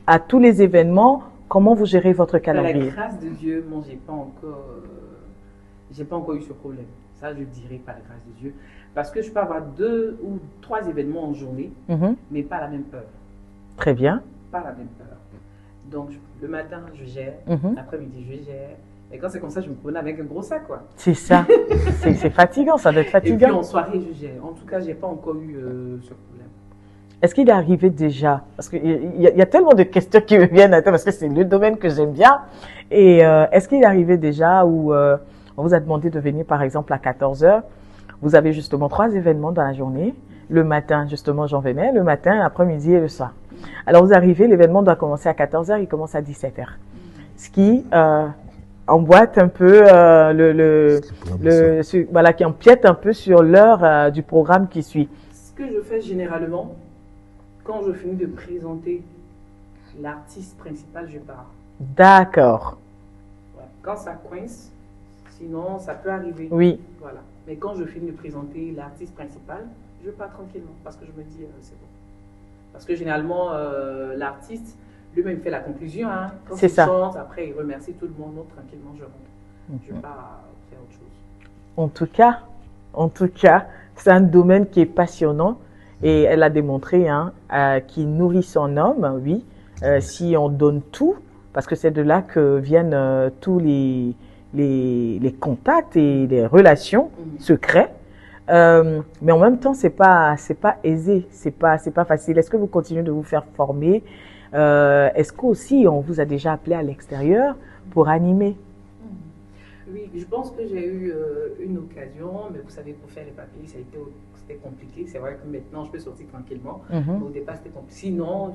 à tous les événements? Comment vous gérez votre calendrier? La grâce de Dieu, moi, j'ai pas encore eu ce problème. Ça, je dirais par la grâce de Dieu. Parce que je peux avoir 2 ou 3 événements en journée, mais pas à la même heure. Très bien. Pas à la même heure. Donc, le matin, je gère. L'après-midi, je gère. Et quand c'est comme ça, je me promène avec un gros sac, quoi. C'est ça. C'est fatigant, ça doit être Et fatigant. puis, en soirée, je gère. En tout cas, j'ai pas encore eu ce problème. Est-ce qu'il est arrivé déjà, parce qu'il y a tellement de questions qui me viennent à tête, parce que c'est le domaine que j'aime bien, et est-ce qu'il est arrivé déjà où on vous a demandé de venir par exemple à 14h, vous avez justement 3 événements dans la journée, le matin justement j'en venais, le matin, l'après-midi et le soir. Alors vous arrivez, l'événement doit commencer à 14h, il commence à 17h. Ce qui emboîte un peu voilà, qui empiète un peu sur l'heure du programme qui suit. Ce que je fais généralement, quand je finis de présenter l'artiste principal, je pars. D'accord. Ouais. Quand ça coince, sinon ça peut arriver. Oui. Voilà. Mais quand je finis de présenter l'artiste principal, je pars tranquillement parce que je me dis c'est bon. Parce que généralement l'artiste lui-même fait la conclusion. Hein. Quand il chante, après il remercie tout le monde. Donc, tranquillement je rentre. Je pars faire autre chose. En tout cas, c'est un domaine qui est passionnant. Et elle a démontré qu'il nourrit son homme, oui, si on donne tout, parce que c'est de là que viennent tous les contacts et les relations secrets. Mais en même temps, c'est pas aisé, c'est pas facile. Est-ce que vous continuez de vous faire former? Est-ce qu'aussi on vous a déjà appelé à l'extérieur pour animer? Oui, je pense que j'ai eu une occasion, mais vous savez, pour faire les papiers, c'était compliqué. C'est vrai que maintenant, je peux sortir tranquillement. Mais au départ, c'était compliqué. Sinon,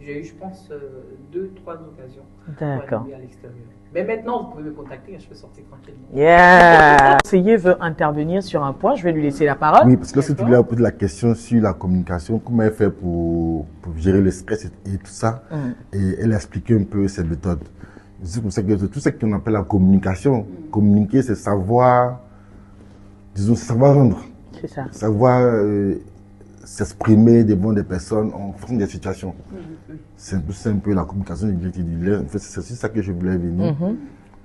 j'ai eu, je pense, 2-3 occasions pour aller à l'extérieur. Mais maintenant, vous pouvez me contacter, je peux sortir tranquillement. Yeah! Le conseiller veut intervenir sur un point, je vais lui laisser la parole. Oui, parce que lorsque tu lui as posé la question sur la communication, comment elle fait pour gérer le stress et tout ça, et elle a expliqué un peu ses méthodes. C'est pour ça que tout ce qu'on appelle la communication, communiquer, c'est savoir, disons, savoir rendre. C'est ça. Savoir s'exprimer devant des personnes en fonction des situations. C'est un peu la communication individuelle. En fait, c'est ça que je voulais venir.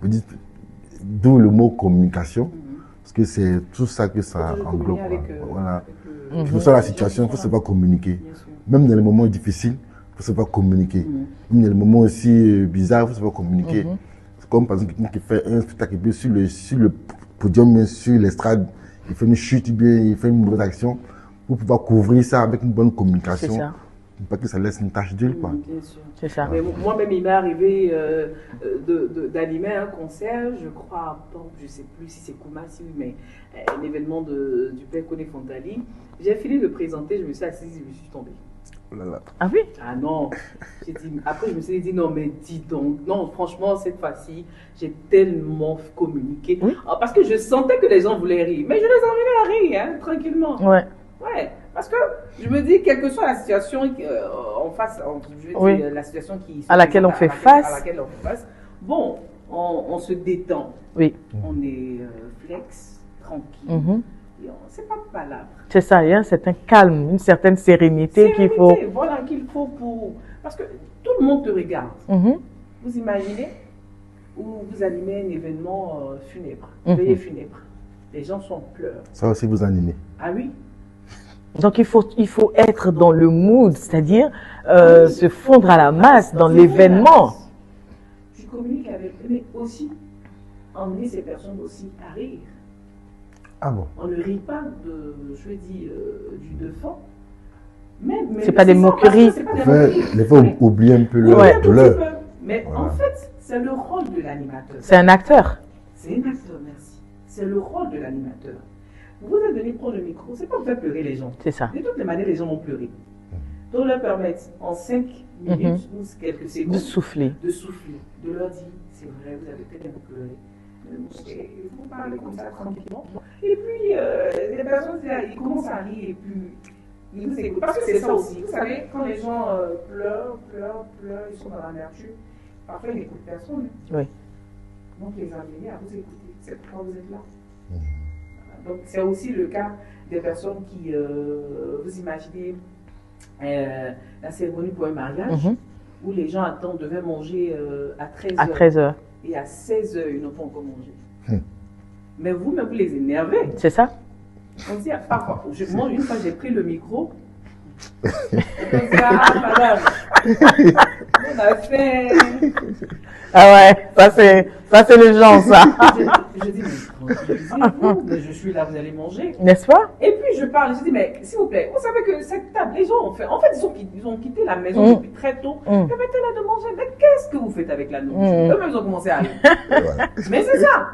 Vous dites, d'où le mot communication, parce que c'est tout ça que ça englobe. Voilà. Quelle que soit la situation, il faut savoir communiquer. Même dans les moments difficiles, il faut savoir communiquer. Même dans les moments aussi bizarres, il faut savoir communiquer. C'est comme par exemple quelqu'un qui fait un spectacle sur le podium, sur l'estrade, il fait une chute, bien, il fait une mauvaise action. Pour pouvoir couvrir ça avec une bonne communication. C'est ça. Pas que ça laisse une tache d'huile, quoi. Bien sûr. C'est ça. Mais moi-même, il m'est arrivé d'animer un concert, je crois, je ne sais plus si c'est Koumassi, mais un événement du père Koné Fontali. J'ai fini de présenter, je me suis assise, je me suis tombée. Oh là là. Ah oui? Ah non. Après, je me suis dit, non, mais dis donc. Non, franchement, cette fois-ci, j'ai tellement communiqué. Oui. Parce que je sentais que les gens voulaient rire. Mais je les amenais à rire, hein, tranquillement. Ouais. Ouais, parce que je me dis, quelle que soit la situation en face, je veux dire, la situation à laquelle on fait face, bon, on se détend. Oui. On est flex, tranquille. C'est pas de palabre. C'est ça, il y a un certain calme, une certaine sérénité qu'il faut. Voilà, qu'il faut pour. Parce que tout le monde te regarde. Vous imaginez où vous animez un événement funèbre, veillée funèbre. Les gens sont en pleurs. Ça aussi vous animez. Ah oui? Donc il faut être dans le mood, c'est-à-dire se fondre à la masse dans l'événement. Tu communiques avec eux, mais aussi emmener ces personnes aussi à rire. Ah bon? On ne rit pas du défunt. C'est pas des moqueries. Les fois oublier un peu leur douleur. Mais voilà. En fait, c'est le rôle de l'animateur. C'est un acteur. C'est un acteur, merci. C'est le rôle de l'animateur. Vous êtes venu prendre le micro, c'est pas pour faire pleurer les gens. C'est ça. De toutes les manières, les gens vont pleurer. Donc leur permettre en 5 minutes ou quelques secondes de souffler, de leur dire, c'est vrai, vous avez peut-être pleuré. Vous parlez comme ça tranquillement. Et puis, les personnes, ils commencent à rire et puis ils vous écoutent. Parce que c'est ça aussi. Vous savez, quand les gens pleurent, ils sont dans l'amertume, parfois ils n'écoutent personne. Oui. Donc les amener à vous écouter. C'est pourquoi vous êtes là. Donc c'est aussi le cas des personnes qui, vous imaginez, la cérémonie pour un mariage, où les gens devaient manger à 13h. À 13h. Et à 16h, ils n'ont pas encore mangé. Mais vous-même, vous les énervez. C'est ça. On dit, parfois, moi, une fois, j'ai pris le micro. On dit, ah, madame, on a fait... Ah ouais, ça c'est les gens, ça. Je dis, mais tranquillisez-vous, mais je suis là, vous allez manger. N'est-ce pas? Et puis je parle, je dis, mais s'il vous plaît, vous savez que cette table, les gens ont fait, en fait, ils ont quitté la maison depuis très tôt. Permettez-leur de manger. Mais qu'est-ce que vous faites avec la nourriture? Eux-mêmes, ils ont commencé à aller. Mais c'est ça.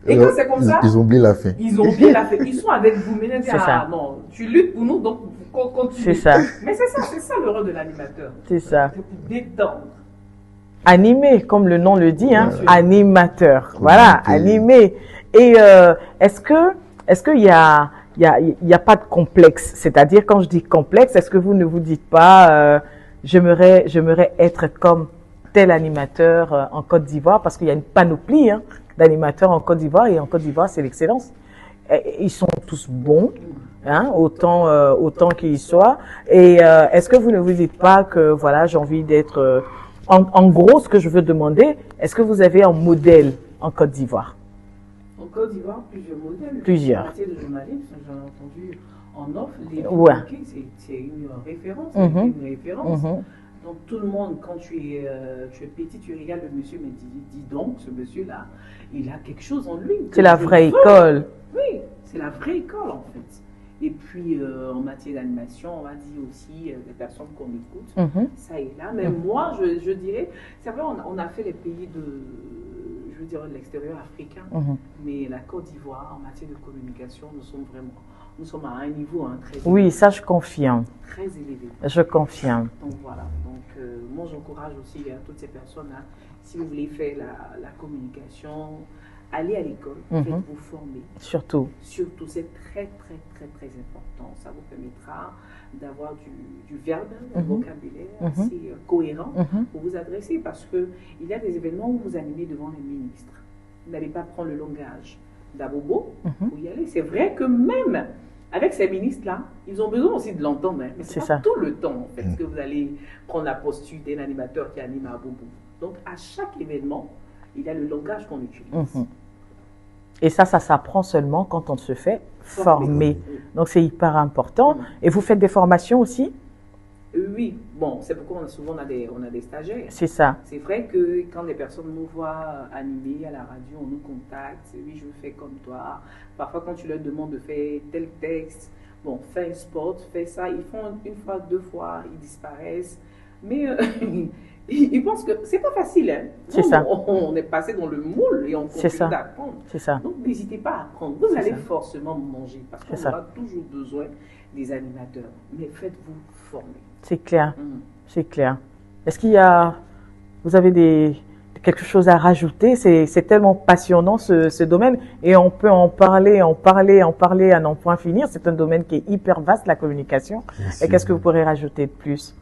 Et quand c'est comme ça, ils ont oublié la faim. Ils ont oublié la faim. Ils sont avec vous. Mais ils disent, ah non, tu luttes pour nous, donc continue. C'est ça. Mais c'est ça le rôle de l'animateur. C'est ça. C'est pour détendre. Animé, comme le nom le dit, hein, animateur. Voilà, animé. Et est-ce qu'il y a pas de complexe? C'est-à-dire, quand je dis complexe, est-ce que vous ne vous dites pas, j'aimerais être comme tel animateur en Côte d'Ivoire, parce qu'il y a une panoplie d'animateurs en Côte d'Ivoire, et en Côte d'Ivoire, c'est l'excellence. Ils sont tous bons, hein, autant qu'ils soient. Et est-ce que vous ne vous dites pas que voilà, j'ai envie d'être en gros, ce que je veux demander, est-ce que vous avez un modèle en Côte d'Ivoire? En Côte d'Ivoire, plusieurs modèles. Plusieurs. En matière de journalisme, j'en ai entendu en off. Les c'est une référence. Une référence. Donc tout le monde, quand tu es petit, tu regardes le monsieur, mais dis donc, ce monsieur-là, il a quelque chose en lui. C'est la vraie école. Oui, c'est la vraie école en fait. Et puis en matière d'animation, on va dire aussi les personnes qu'on écoute, ça et là. Mais moi, je dirais, c'est vrai, on a fait les pays de l'extérieur africain, mais la Côte d'Ivoire, en matière de communication, nous sommes à un niveau très élevé. Oui, ça je confirme. Très élevé. Je confirme. Donc voilà. Donc moi j'encourage aussi toutes ces personnes-là, si vous voulez faire la communication, allez à l'école, faites-vous former. Surtout. Surtout, c'est très très très très important. Ça vous permettra d'avoir du verbe, du vocabulaire assez cohérent pour vous adresser, parce que il y a des événements où vous animez devant les ministres. Vous n'allez pas prendre le langage d'abobo pour y aller. C'est vrai que même avec ces ministres-là, ils ont besoin aussi de l'entendre, mais c'est pas tout le temps en fait que vous allez prendre la posture d'un animateur qui anime à bobo. Donc à chaque événement, il y a le langage qu'on utilise. Et ça s'apprend seulement quand on se fait former. Donc c'est hyper important. Et vous faites des formations aussi? Oui, bon, c'est pourquoi on a des stagiaires. C'est ça. C'est vrai que quand les personnes nous voient animer à la radio, on nous contacte, oui, je fais comme toi. Parfois, quand tu leur demandes de faire tel texte, bon, fais un spot, fais ça, ils font une fois, deux fois, ils disparaissent. Mais ils pensent que c'est pas facile. Hein. C'est ça. On est passé dans le moule et on continue d'apprendre. C'est ça. Donc, n'hésitez pas à apprendre. Vous allez forcément manger parce qu'on aura toujours besoin des animateurs. Mais faites-vous former. C'est clair. C'est clair. Est-ce qu'il y a... Vous avez quelque chose à rajouter? C'est tellement passionnant ce domaine et on peut en parler à n'en point finir. C'est un domaine qui est hyper vaste, la communication. Et qu'est-ce que vous pourrez rajouter de plus?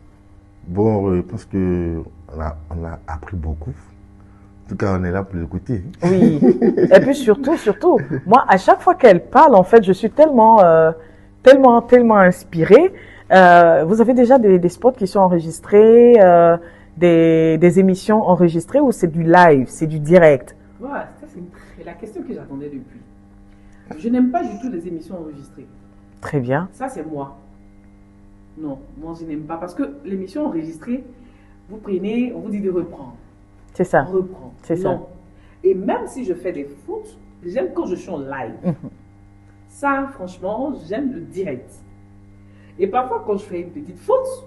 Bon, je pense qu'on a appris beaucoup. En tout cas, on est là pour l'écouter. Oui. Et puis surtout, moi, à chaque fois qu'elle parle, en fait, je suis tellement inspirée. Vous avez déjà des spots qui sont enregistrés, des émissions enregistrées, ou c'est du live, c'est du direct? Voilà, c'est la question que j'attendais depuis. Je n'aime pas du tout les émissions enregistrées. Très bien. Ça, c'est moi. Non, moi, je n'aime pas. Parce que l'émission enregistrée, vous prenez, on vous dit de reprendre. C'est ça. On reprend. C'est ça. Et même si je fais des fautes, j'aime quand je suis en live. Ça, franchement, j'aime le direct. Et parfois, quand je fais une petite faute,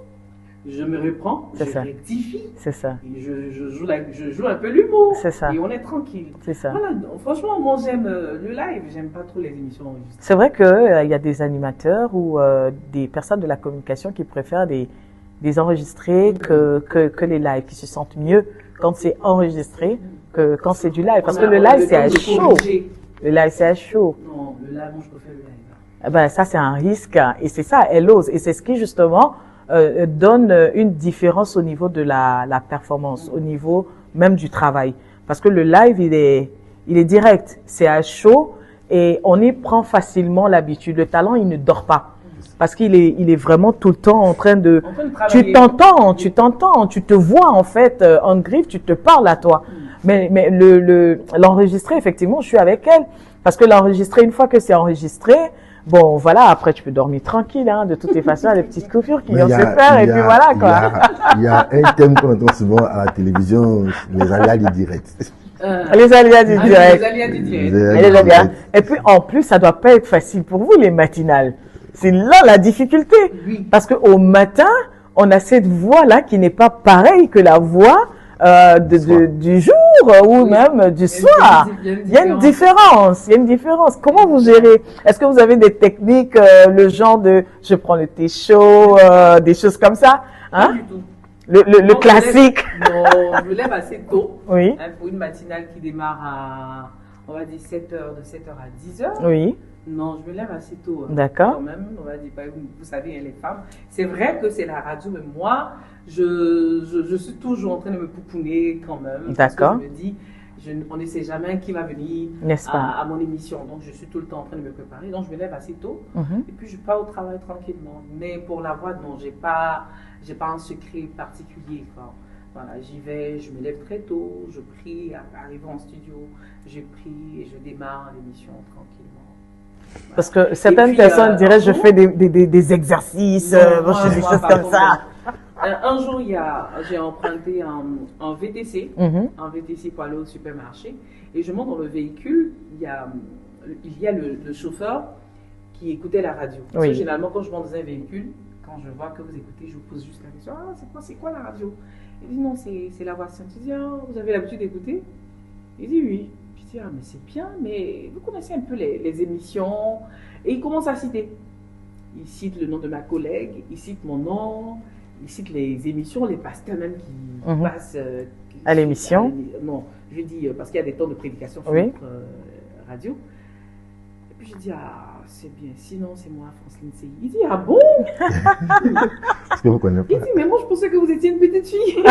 je me reprends, je rectifie. C'est ça. Et je joue un peu l'humour. C'est ça. Et on est tranquille. C'est ça. Voilà, donc, franchement, moi, j'aime le live. J'aime pas trop les émissions enregistrées. C'est vrai qu'il y a des animateurs ou des personnes de la communication qui préfèrent des enregistrés que les lives, qui se sentent mieux quand c'est enregistré que quand c'est du live. Parce que le live, c'est à chaud. Le live, c'est à chaud. Non, le live, moi, je préfère le live. Eh ben, ça, c'est un risque. Et c'est ça, elle ose. Et c'est ce qui, justement, donne une différence au niveau de la performance, au niveau même du travail. Parce que le live, il est direct. C'est à chaud et on y prend facilement l'habitude. Le talent, il ne dort pas. Parce qu'il est vraiment tout le temps en train de tu t'entends, tu te vois, en fait, en griffe, tu te parles à toi. Mais l'enregistrer, effectivement, je suis avec elle. Parce que l'enregistrer, une fois que c'est enregistré, bon, voilà, après, tu peux dormir tranquille, hein. De toutes les façons, il y a des petites coupures qui vont se faire, et puis voilà, quoi. Il y a un thème qu'on entend souvent à la télévision, les aléas du direct. Les aléas du direct. Les aléas du direct. Et puis, en plus, ça doit pas être facile pour vous, les matinales. C'est là la difficulté. Oui. Parce qu'au matin, on a cette voix-là qui n'est pas pareille que la voix du jour ou même du soir. Il y a une différence. Il y a une différence. Comment vous gérez? Est-ce que vous avez des techniques, le genre de je prends le thé chaud, des choses comme ça? Hein? Pas du tout. Le classique. Non, je me lève assez tôt. Oui. Hein, pour une matinale qui démarre à, on va dire, 7h, de 7h à 10h. Oui. Non, je me lève assez tôt. Hein. D'accord. Quand même, on va dire, vous savez, les femmes. C'est vrai que c'est la radio, mais moi, je suis toujours en train de me pouponner quand même. D'accord. Parce que je me dis, on ne sait jamais qui va venir à mon émission. Donc, je suis tout le temps en train de me préparer. Donc, je me lève assez tôt. Et puis, je pars au travail tranquillement. Mais pour la voix, non, j'ai pas un secret particulier, quoi. Voilà, j'y vais, je me lève très tôt, je prie, arrivé en studio, je prie et je démarre l'émission tranquillement. Voilà. Parce que certaines personnes diraient je fais des exercices, des choses comme ça. Un jour, j'ai emprunté un VTC, un VTC pour aller au supermarché, et je monte dans le véhicule, il y a le chauffeur qui écoutait la radio. Parce que généralement, quand je monte dans un véhicule, quand je vois que vous écoutez, je vous pose juste la question, c'est quoi la radio? Il dit non, c'est la voix sainte. Je dis, vous avez l'habitude d'écouter? Il dit oui. Je dis, mais c'est bien, mais vous connaissez un peu les émissions. Et il commence à citer. Il cite le nom de ma collègue, il cite mon nom, il cite les émissions, les pasteurs même qui passent à l'émission. Non, je dis, parce qu'il y a des temps de prédication sur notre radio. Et puis je dis, c'est bien, sinon c'est moi, Franceline Seyi. Il dit, ah bon? Est-ce que vous connaissez pas? Il dit, mais moi je pensais que vous étiez une petite fille.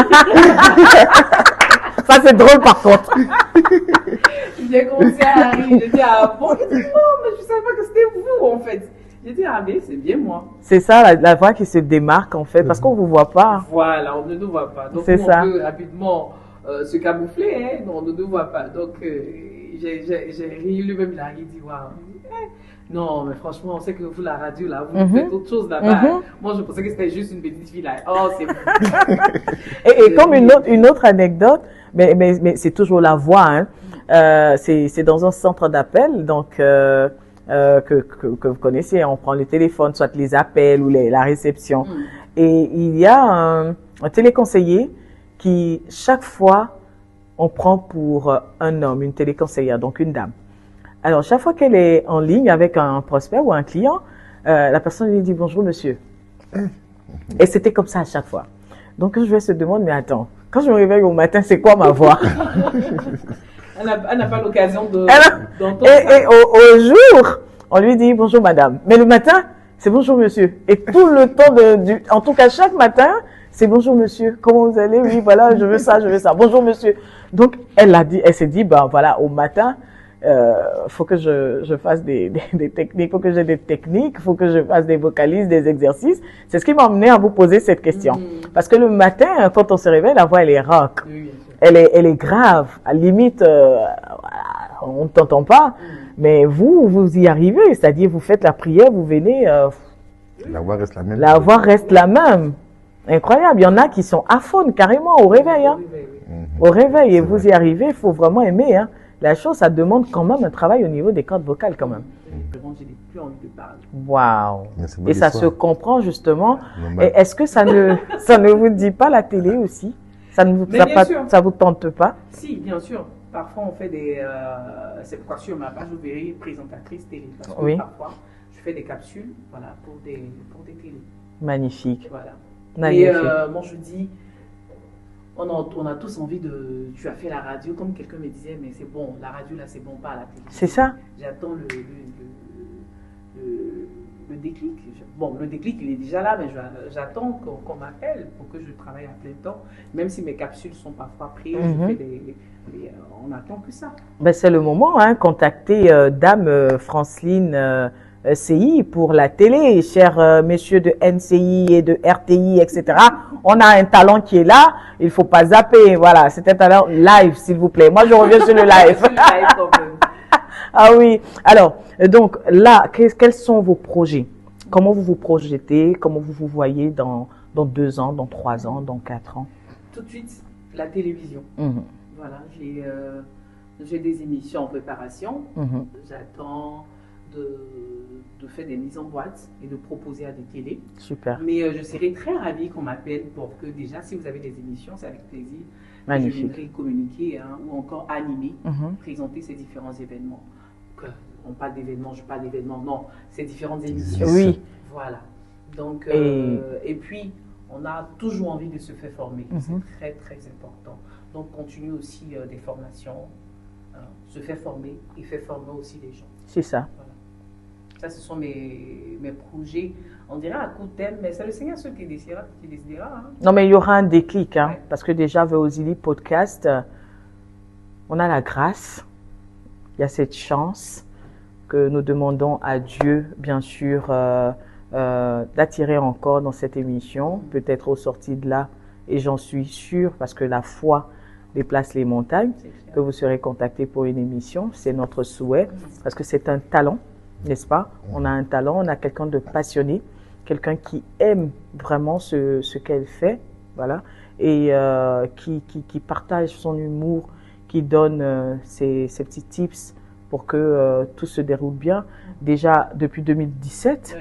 Ça c'est drôle par contre. J'ai commencé à rire, je dis, ah bon? Il dit, non, mais je ne savais pas que c'était vous en fait. J'ai dit, ah mais c'est bien moi. C'est ça, la voix qui se démarque en fait, parce qu'on ne vous voit pas. Voilà, on ne nous voit pas. Donc on peut rapidement se camoufler, hein, on ne nous voit pas. Donc j'ai ri, lui-même il a ri, il dit, waouh. Non, mais franchement, on sait que vous, la radio, là, vous faites autre chose là-bas. Moi, je pensais que c'était juste une petite fille là. Oh, c'est vous. Et comme une autre anecdote, mais c'est toujours la voix, hein. C'est dans un centre d'appel, donc que vous connaissez. On prend le téléphone, soit les appels ou la réception. Et il y a un téléconseiller qui, chaque fois, on prend pour un homme, une téléconseillère, donc une dame. Alors, chaque fois qu'elle est en ligne avec un prospect ou un client, la personne lui dit « Bonjour, monsieur ». Et c'était comme ça à chaque fois. Donc, je vais se demander « Mais attends, quand je me réveille au matin, c'est quoi ma voix ?» Elle n'a pas l'occasion d'entendre Et au jour, on lui dit « Bonjour, madame ». Mais le matin, c'est « Bonjour, monsieur ». Et tout le temps, en tout cas, chaque matin, c'est « Bonjour, monsieur, comment vous allez? Oui, voilà, je veux ça, je veux ça. Bonjour, monsieur ». Donc, elle s'est dit « Ben voilà, au matin, faut que je fasse des techniques, faut que j'ai des techniques, faut que je fasse des vocalises, des exercices. » C'est ce qui m'a amené à vous poser cette question. Parce que le matin, quand on se réveille, la voix, elle est rock. Elle est grave. À la limite, on ne t'entend pas. Mais vous y arrivez, c'est-à-dire vous faites la prière, vous venez. La voix reste la même. La voix reste la même. Incroyable. Il y en a qui sont aphones carrément au réveil. Hein. Au réveil. Et vous y arrivez, il faut vraiment aimer. Hein. La chose, ça demande quand même un travail au niveau des cordes vocales quand même. Je n'ai plus envie de parler. Waouh. Et ça se comprend justement. Et est-ce que ça ne vous dit pas la télé aussi? Ça vous tente pas? Si, bien sûr. Parfois, on fait des... c'est pourquoi sur ma page, vous verrez présentatrice télé. Parce que parfois, je fais des capsules voilà, pour des télés. Magnifique. Voilà. Magnifique. Et moi, je dis, on a tous envie de... Tu as fait la radio, comme quelqu'un me disait, mais c'est bon, la radio, là, c'est bon, pas à la télé. C'est ça. J'attends le déclic. Bon, le déclic, il est déjà là, mais j'attends qu'on m'appelle pour que je travaille à plein temps. Même si mes capsules sont parfois prises, je fais on attend que ça. Ben, c'est le moment, hein, contactez Dame Franceline CI pour la télé, chers messieurs de NCI et de RTI, etc. On a un talent qui est là, il ne faut pas zapper. Voilà, c'est un talent live, s'il vous plaît. Moi, je reviens sur le live. Ah oui. Alors, donc là, quels sont vos projets? Comment vous vous projetez? Comment vous vous voyez dans 2 ans, dans 3 ans, dans 4 ans? Tout de suite, la télévision. Voilà, j'ai des émissions en préparation. J'attends de faire des mises en boîte et de proposer à des télés. Super. Mais je serais très ravie qu'on m'appelle pour que déjà, si vous avez des émissions, c'est avec plaisir. Magnifique. Je viendrai communiquer ou encore animer, présenter ces différents événements. On parle d'événements, je parle d'événements, non, ces différentes émissions. Oui. Voilà. Donc, et puis, on a toujours envie de se faire former. C'est très, très important. Donc, continue aussi des formations, se faire former et faire former aussi les gens. C'est ça. Voilà. Ça, ce sont mes projets. On dirait à coup de thème, mais c'est le Seigneur seul qui décidera. Hein. Non, mais il y aura un déclic, hein, parce que déjà, Veozili Podcast, on a la grâce, il y a cette chance que nous demandons à Dieu, bien sûr, d'attirer encore dans cette émission, peut-être au sorti de là, et j'en suis sûre, parce que la foi déplace les montagnes, que vous serez contacté pour une émission, c'est notre souhait, parce que c'est un talent, n'est-ce pas? On a un talent, on a quelqu'un de passionné, quelqu'un qui aime vraiment ce qu'elle fait, voilà, et qui partage son humour, qui donne ses petits tips pour que tout se déroule bien. Déjà, depuis 2017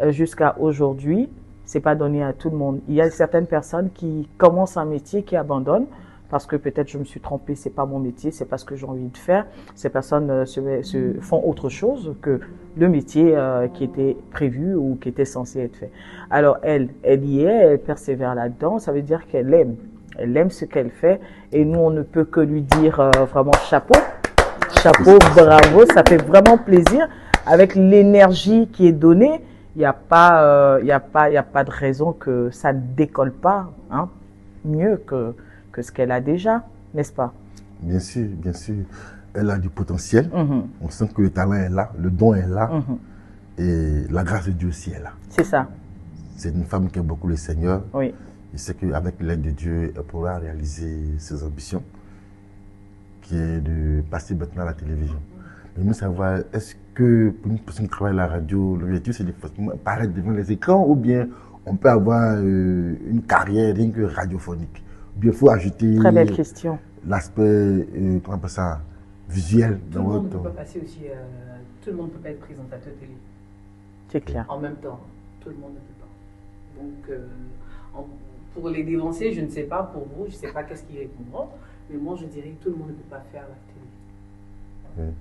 jusqu'à aujourd'hui, c'est pas donné à tout le monde. Il y a certaines personnes qui commencent un métier, qui abandonnent, parce que peut-être je me suis trompée, c'est pas mon métier, c'est pas ce que j'ai envie de faire. Ces personnes se font autre chose que le métier qui était prévu ou qui était censé être fait. Alors elle y est, elle persévère là-dedans, ça veut dire qu'elle aime ce qu'elle fait, et nous on ne peut que lui dire vraiment chapeau, bravo, ça fait vraiment plaisir. Avec l'énergie qui est donnée, il n'y a pas de raison que ça ne décolle pas, hein, mieux que ce qu'elle a déjà, n'est-ce pas? Bien sûr, bien sûr. Elle a du potentiel. On sent que le talent est là, le don est là. Et la grâce de Dieu aussi est là. C'est ça. C'est une femme qui aime beaucoup le Seigneur. Oui. Il sait qu'avec l'aide de Dieu, elle pourra réaliser ses ambitions, qui est de passer maintenant à la télévision. Mais nous savoir, est-ce que pour une personne qui travaille à la radio, l'objectif c'est de paraître devant les écrans, ou bien on peut avoir une carrière rien que radiophonique? Ou bien il faut ajouter très belle question. L'aspect, comment on appelle ça, visuel. Tout le monde ne peut pas passer aussi, tout le monde ne peut pas être présentateur télé. C'est clair. En même temps, tout le monde ne peut pas. Donc, pour les dévancer, je ne sais pas, pour vous, je ne sais pas qu'est-ce qu'ils répondront, mais moi je dirais que tout le monde ne peut pas faire la télé.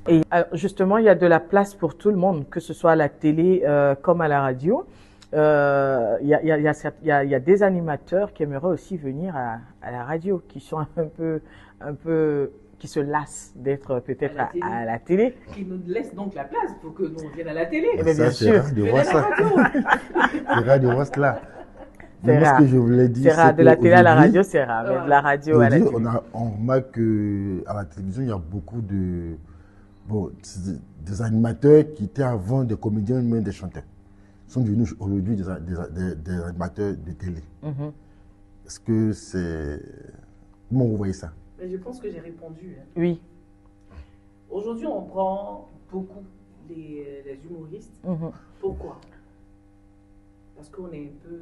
Et justement, il y a de la place pour tout le monde, que ce soit à la télé comme à la radio. Il y a des animateurs qui aimeraient aussi venir à la radio, qui sont un peu qui se lassent d'être peut-être à la télé. Qui nous laissent donc la place pour que nous vienne à la télé. Eh bien, bien sûr. C'est rare de voir ça. C'est rare de voir cela. C'est rare. Ce que je voulais dire, c'est rare. De la télé à la radio, c'est rare. Mais de la radio à la télé. On remarque qu'à la télévision, il y a beaucoup des animateurs qui étaient avant des comédiens, même des chanteurs. Sont devenus aujourd'hui des animateurs de télé. Est-ce que c'est... Comment vous voyez ça? Mais je pense que j'ai répondu. Hein. Oui. Aujourd'hui, on prend beaucoup les humoristes. Pourquoi? Parce qu'on est un peu...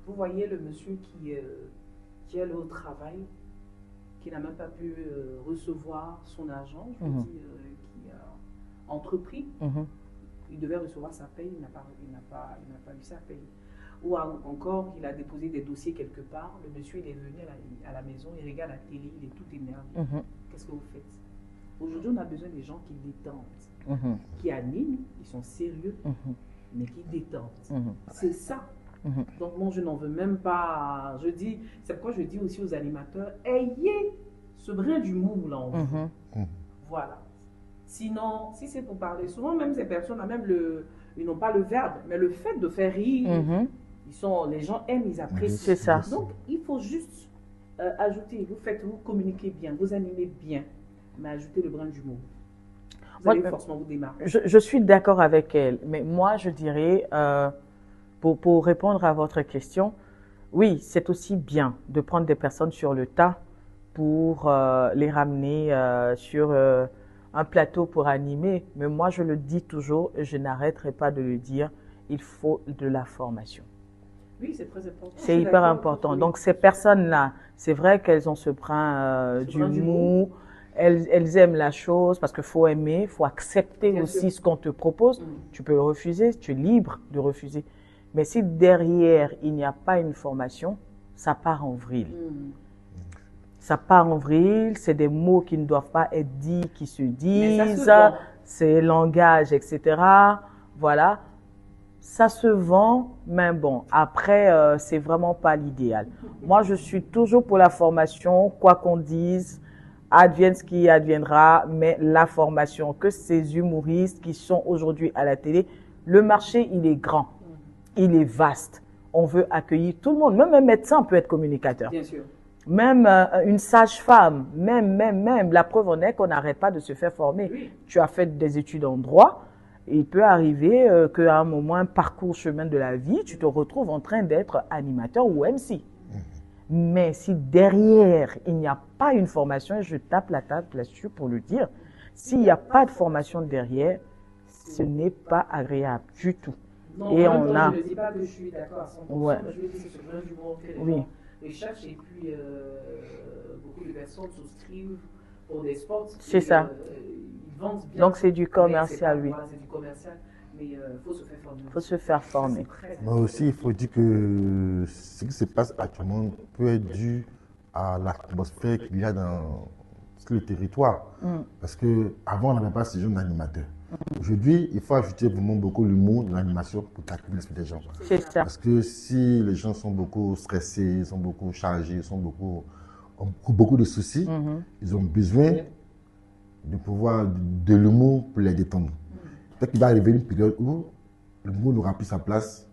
Vous voyez le monsieur qui est allé au travail, qui n'a même pas pu recevoir son argent, je veux dire, qui a entrepris. Il devait recevoir sa paye, il n'a pas eu sa paye. Ou encore, il a déposé des dossiers quelque part, le monsieur il est venu à la maison, il regarde la télé, il est tout énervé. Qu'est-ce que vous faites? Aujourd'hui, on a besoin des gens qui détendent, qui animent, ils sont sérieux, mais qui détendent. C'est ça. Donc moi, je n'en veux même pas. C'est pourquoi je dis aussi aux animateurs, ayez ce brin d'humour là en vous. Voilà. Sinon, si c'est pour parler, souvent même ces personnes-là, même ils n'ont pas le verbe, mais le fait de faire rire, les gens aiment, ils apprécient. C'est ça. Donc, il faut juste ajouter, vous communiquez bien, vous animez bien, mais ajoutez le brin d'humour. Vous allez forcément vous démarquer. Je suis d'accord avec elle, mais moi, je dirais, pour répondre à votre question, oui, c'est aussi bien de prendre des personnes sur le tas pour les ramener sur un plateau pour animer. Mais moi, je le dis toujours et je n'arrêterai pas de le dire, il faut de la formation. Oui, c'est très important. C'est hyper important. Donc, ces personnes-là, c'est vrai qu'elles ont ce brin d'humour. Elles aiment la chose parce qu'il faut aimer, il faut accepter aussi ce qu'on te propose. Tu peux le refuser, tu es libre de refuser. Mais si derrière, il n'y a pas une formation, ça part en vrille. Ça part en vrille, c'est des mots qui ne doivent pas être dits, qui se disent, c'est langage, etc. Voilà. Ça se vend, mais bon, après, c'est vraiment pas l'idéal. Moi, je suis toujours pour la formation, quoi qu'on dise, advienne ce qui adviendra, mais la formation, que ces humoristes qui sont aujourd'hui à la télé, le marché, il est grand, il est vaste. On veut accueillir tout le monde, même un médecin peut être communicateur. Bien sûr. Même une sage-femme, même, la preuve en est qu'on n'arrête pas de se faire former. Oui. Tu as fait des études en droit, il peut arriver qu'à un moment, un parcours chemin de la vie, tu te retrouves en train d'être animateur ou MC. Mais si derrière, il n'y a pas une formation, et je tape la table là-dessus pour le dire, s'il n'y a pas de formation derrière, ce n'est pas agréable du tout. Non, et on je a... ne dis pas que je suis d'accord à 100%, Ouais. mais je veux dire que c'est ce brin d'humour que les gens recherchent et puis beaucoup de personnes souscrivent pour des spots. C'est ça. Ils vendent bien. Donc c'est du commercial, oui. Voilà, c'est du commercial, mais il faut se faire former. Il faut se faire former. Mais aussi, il faut dire que ce qui se passe actuellement peut être dû à l'atmosphère qu'il y a dans le territoire. Parce qu'avant, on n'avait pas ce genre d'animateur. Aujourd'hui, il faut ajouter vraiment beaucoup l'humour de l'animation pour capter l'esprit des gens. C'est ça. Parce que si les gens sont beaucoup stressés, ils sont beaucoup chargés, ont beaucoup de soucis, ils ont besoin de pouvoir de l'humour pour les détendre. Peut-être qu'il va arriver une période où l'humour n'aura plus sa place,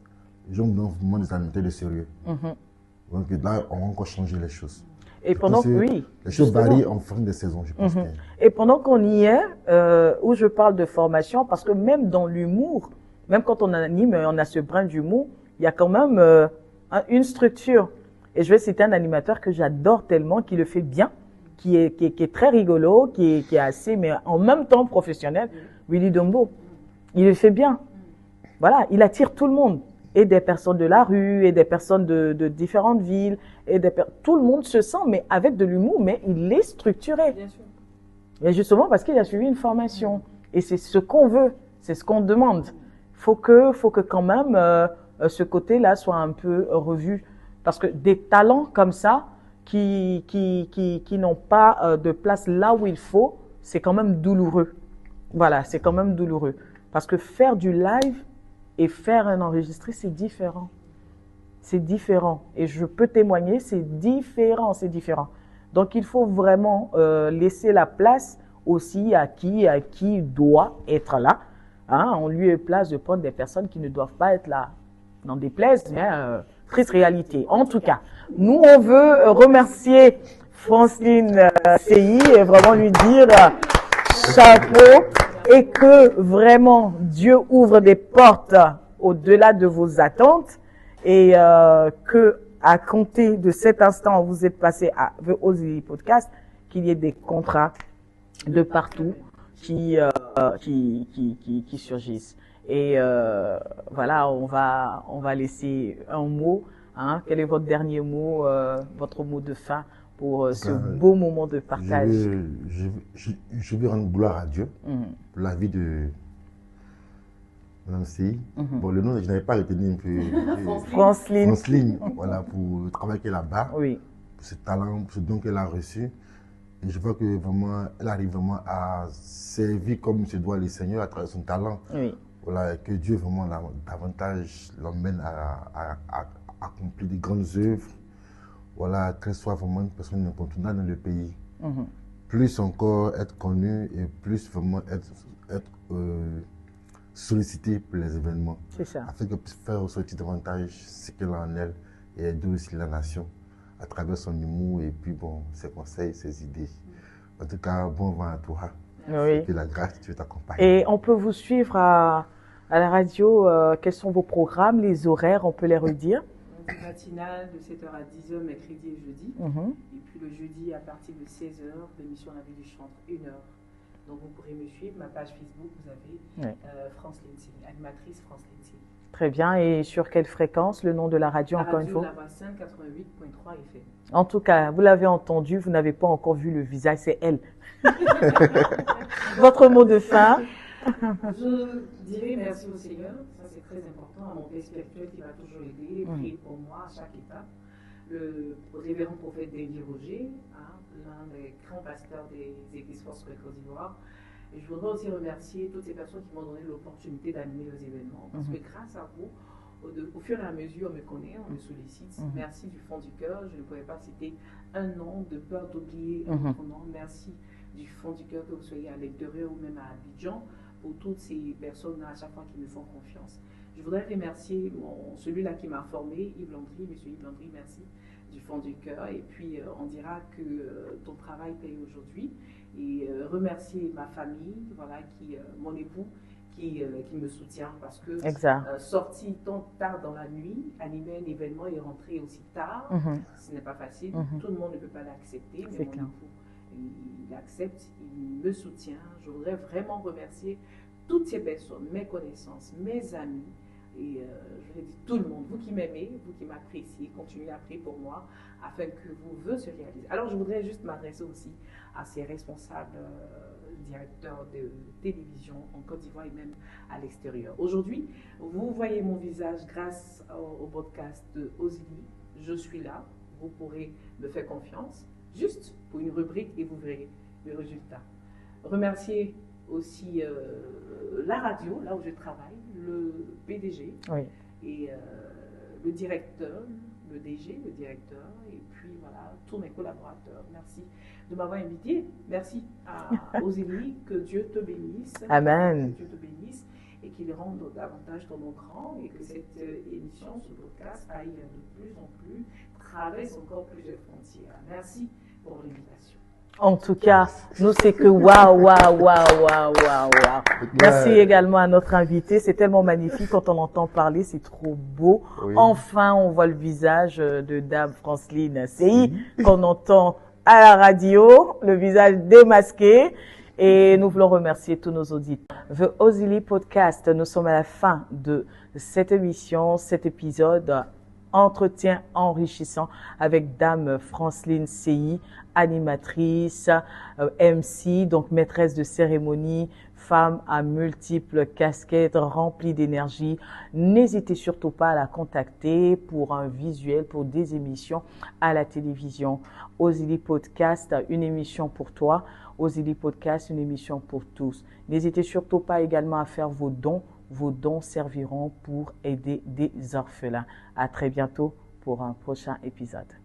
les gens vont vraiment des animateurs de sérieux. Donc là, on va encore changer les choses. Et pendant que, oui, les choses varient en fin de saison, je pense. Et pendant qu'on y est, où je parle de formation, parce que même dans l'humour, même quand on anime, on a ce brin d'humour, il y a quand même une structure. Et je vais citer un animateur que j'adore tellement, qui le fait bien, qui est très rigolo, qui est assez, mais en même temps professionnel, Willy Dombo. Il le fait bien. Voilà, il attire tout le monde. Et des personnes de la rue, et des personnes de différentes villes, et tout le monde se sent, mais avec de l'humour, mais il est structuré. Bien sûr. Et justement parce qu'il a suivi une formation. Et c'est ce qu'on veut, c'est ce qu'on demande. Faut que quand même ce côté-là soit un peu revu. Parce que des talents comme ça, qui n'ont pas de place là où il faut, c'est quand même douloureux. Voilà, c'est quand même douloureux. Parce que faire du live et faire un enregistré, c'est différent. C'est différent. Et je peux témoigner, c'est différent, c'est différent. Donc, il faut vraiment laisser la place aussi à qui doit être là. Hein, on lui est place de prendre des personnes qui ne doivent pas être là. N'en déplaise, mais triste réalité. En tout cas, nous, on veut remercier Franceline CI et vraiment lui dire chapeau et que vraiment Dieu ouvre des portes au-delà de vos attentes et que à compter de cet instant où vous êtes passé à The Ozzy Podcast, qu'il y ait des contrats de partout qui surgissent. Et voilà, on va laisser un mot. Hein. Quel est votre dernier mot, votre mot de fin pour ce beau moment de partage? Je veux rendre gloire à Dieu pour la vie de Mme CI. Bon, le nom, je n'avais pas retenu un peu. Franceline, voilà, pour le travail qu'elle a là-bas, pour ce talent, pour ce don qu'elle a reçu. Et je vois que vraiment, elle arrive vraiment à servir comme se doit le Seigneur à travers son talent. Voilà, que Dieu vraiment davantage l'emmène à accomplir de grandes œuvres. Voilà, qu'elle soit vraiment une personne incontournable dans le pays. Plus encore être connue et plus vraiment être sollicité pour les événements. C'est ça. Afin qu'elle puisse faire ressortir davantage ce qu'elle a en elle et aider aussi la nation à travers son humour et puis bon, ses conseils, ses idées. En tout cas, bon vent à toi. Et que la grâce de Dieu t'accompagne. Et on peut vous suivre à la radio. Quels sont vos programmes, les horaires, on peut les redire? Matinale de 7h à 10h, mercredi et jeudi. Et puis le jeudi à partir de 16h, l'émission La Vie du Chantre, 1h. Donc vous pourrez me suivre, ma page Facebook, vous avez Franceline CI, animatrice Franceline CI. Très bien. Et sur quelle fréquence, le nom de la radio, encore une fois? La radio 88.3 FM. En tout cas, vous l'avez entendu, vous n'avez pas encore vu le visage, c'est elle. Votre mot de fin? Je dirais merci au Seigneur, ça c'est très important, à mon père spirituel qui m'a toujours aidé, prié pour moi à chaque étape. Le révérend prophète David Roger, l'un des grands pasteurs des Églises Force Côte d'Ivoire. Et je voudrais aussi remercier toutes ces personnes qui m'ont donné l'opportunité d'animer les événements. Parce que grâce à vous, au fur et à mesure, on me connaît, on me sollicite. Merci du fond du cœur. Je ne pouvais pas citer un nom de peur d'oublier un autre nom. Merci du fond du cœur que vous soyez à l'intérieur ou même à Abidjan pour toutes ces personnes à chaque fois qui me font confiance. Je voudrais remercier celui-là qui m'a formé, Yves Landry, monsieur Yves Landry, merci du fond du cœur. Et puis, on dira que ton travail paye aujourd'hui. Et remercier ma famille, voilà, mon époux, qui me soutient parce que sorti tant tard dans la nuit, animer un événement et rentrer aussi tard, ce n'est pas facile. Tout le monde ne peut pas l'accepter, mais mon époux, il accepte, il me soutient. Je voudrais vraiment remercier toutes ces personnes, mes connaissances, mes amis, et je voudrais dire tout le monde, vous qui m'aimez, vous qui m'appréciez, continuez à prier pour moi afin que vos vœux se réalisent. Alors je voudrais juste m'adresser aussi à ces responsables directeurs de télévision en Côte d'Ivoire et même à l'extérieur. Aujourd'hui, vous voyez mon visage grâce au podcast de Ozili. Je suis là, vous pourrez me faire confiance, juste pour une rubrique et vous verrez le résultat. Remercier aussi la radio, là où je travaille, le PDG et le directeur, le DG, le directeur, et puis voilà, tous mes collaborateurs. Merci de m'avoir invité. Merci à Ozili, que Dieu te bénisse. Amen. Que Dieu te bénisse et qu'il rende davantage ton nom grand et que cette émission, ce podcast, aille de plus en plus, traverse encore plusieurs frontières. Merci pour l'invitation. En tout cas, nous, c'est que waouh. Merci également à notre invité. C'est tellement magnifique quand on entend parler, c'est trop beau. Enfin, on voit le visage de Dame Franceline CI qu'on entend à la radio, le visage démasqué. Et nous voulons remercier tous nos auditeurs. The Ozili Podcast, nous sommes à la fin de cette émission, cet épisode. Entretien enrichissant avec Dame Franceline CI, animatrice, MC, donc maîtresse de cérémonie, femme à multiples casquettes, remplie d'énergie. N'hésitez surtout pas à la contacter pour un visuel, pour des émissions à la télévision. Ozili Podcast, une émission pour toi. Ozili Podcast, une émission pour tous. N'hésitez surtout pas également à faire vos dons. Vos dons serviront pour aider des orphelins. À très bientôt pour un prochain épisode.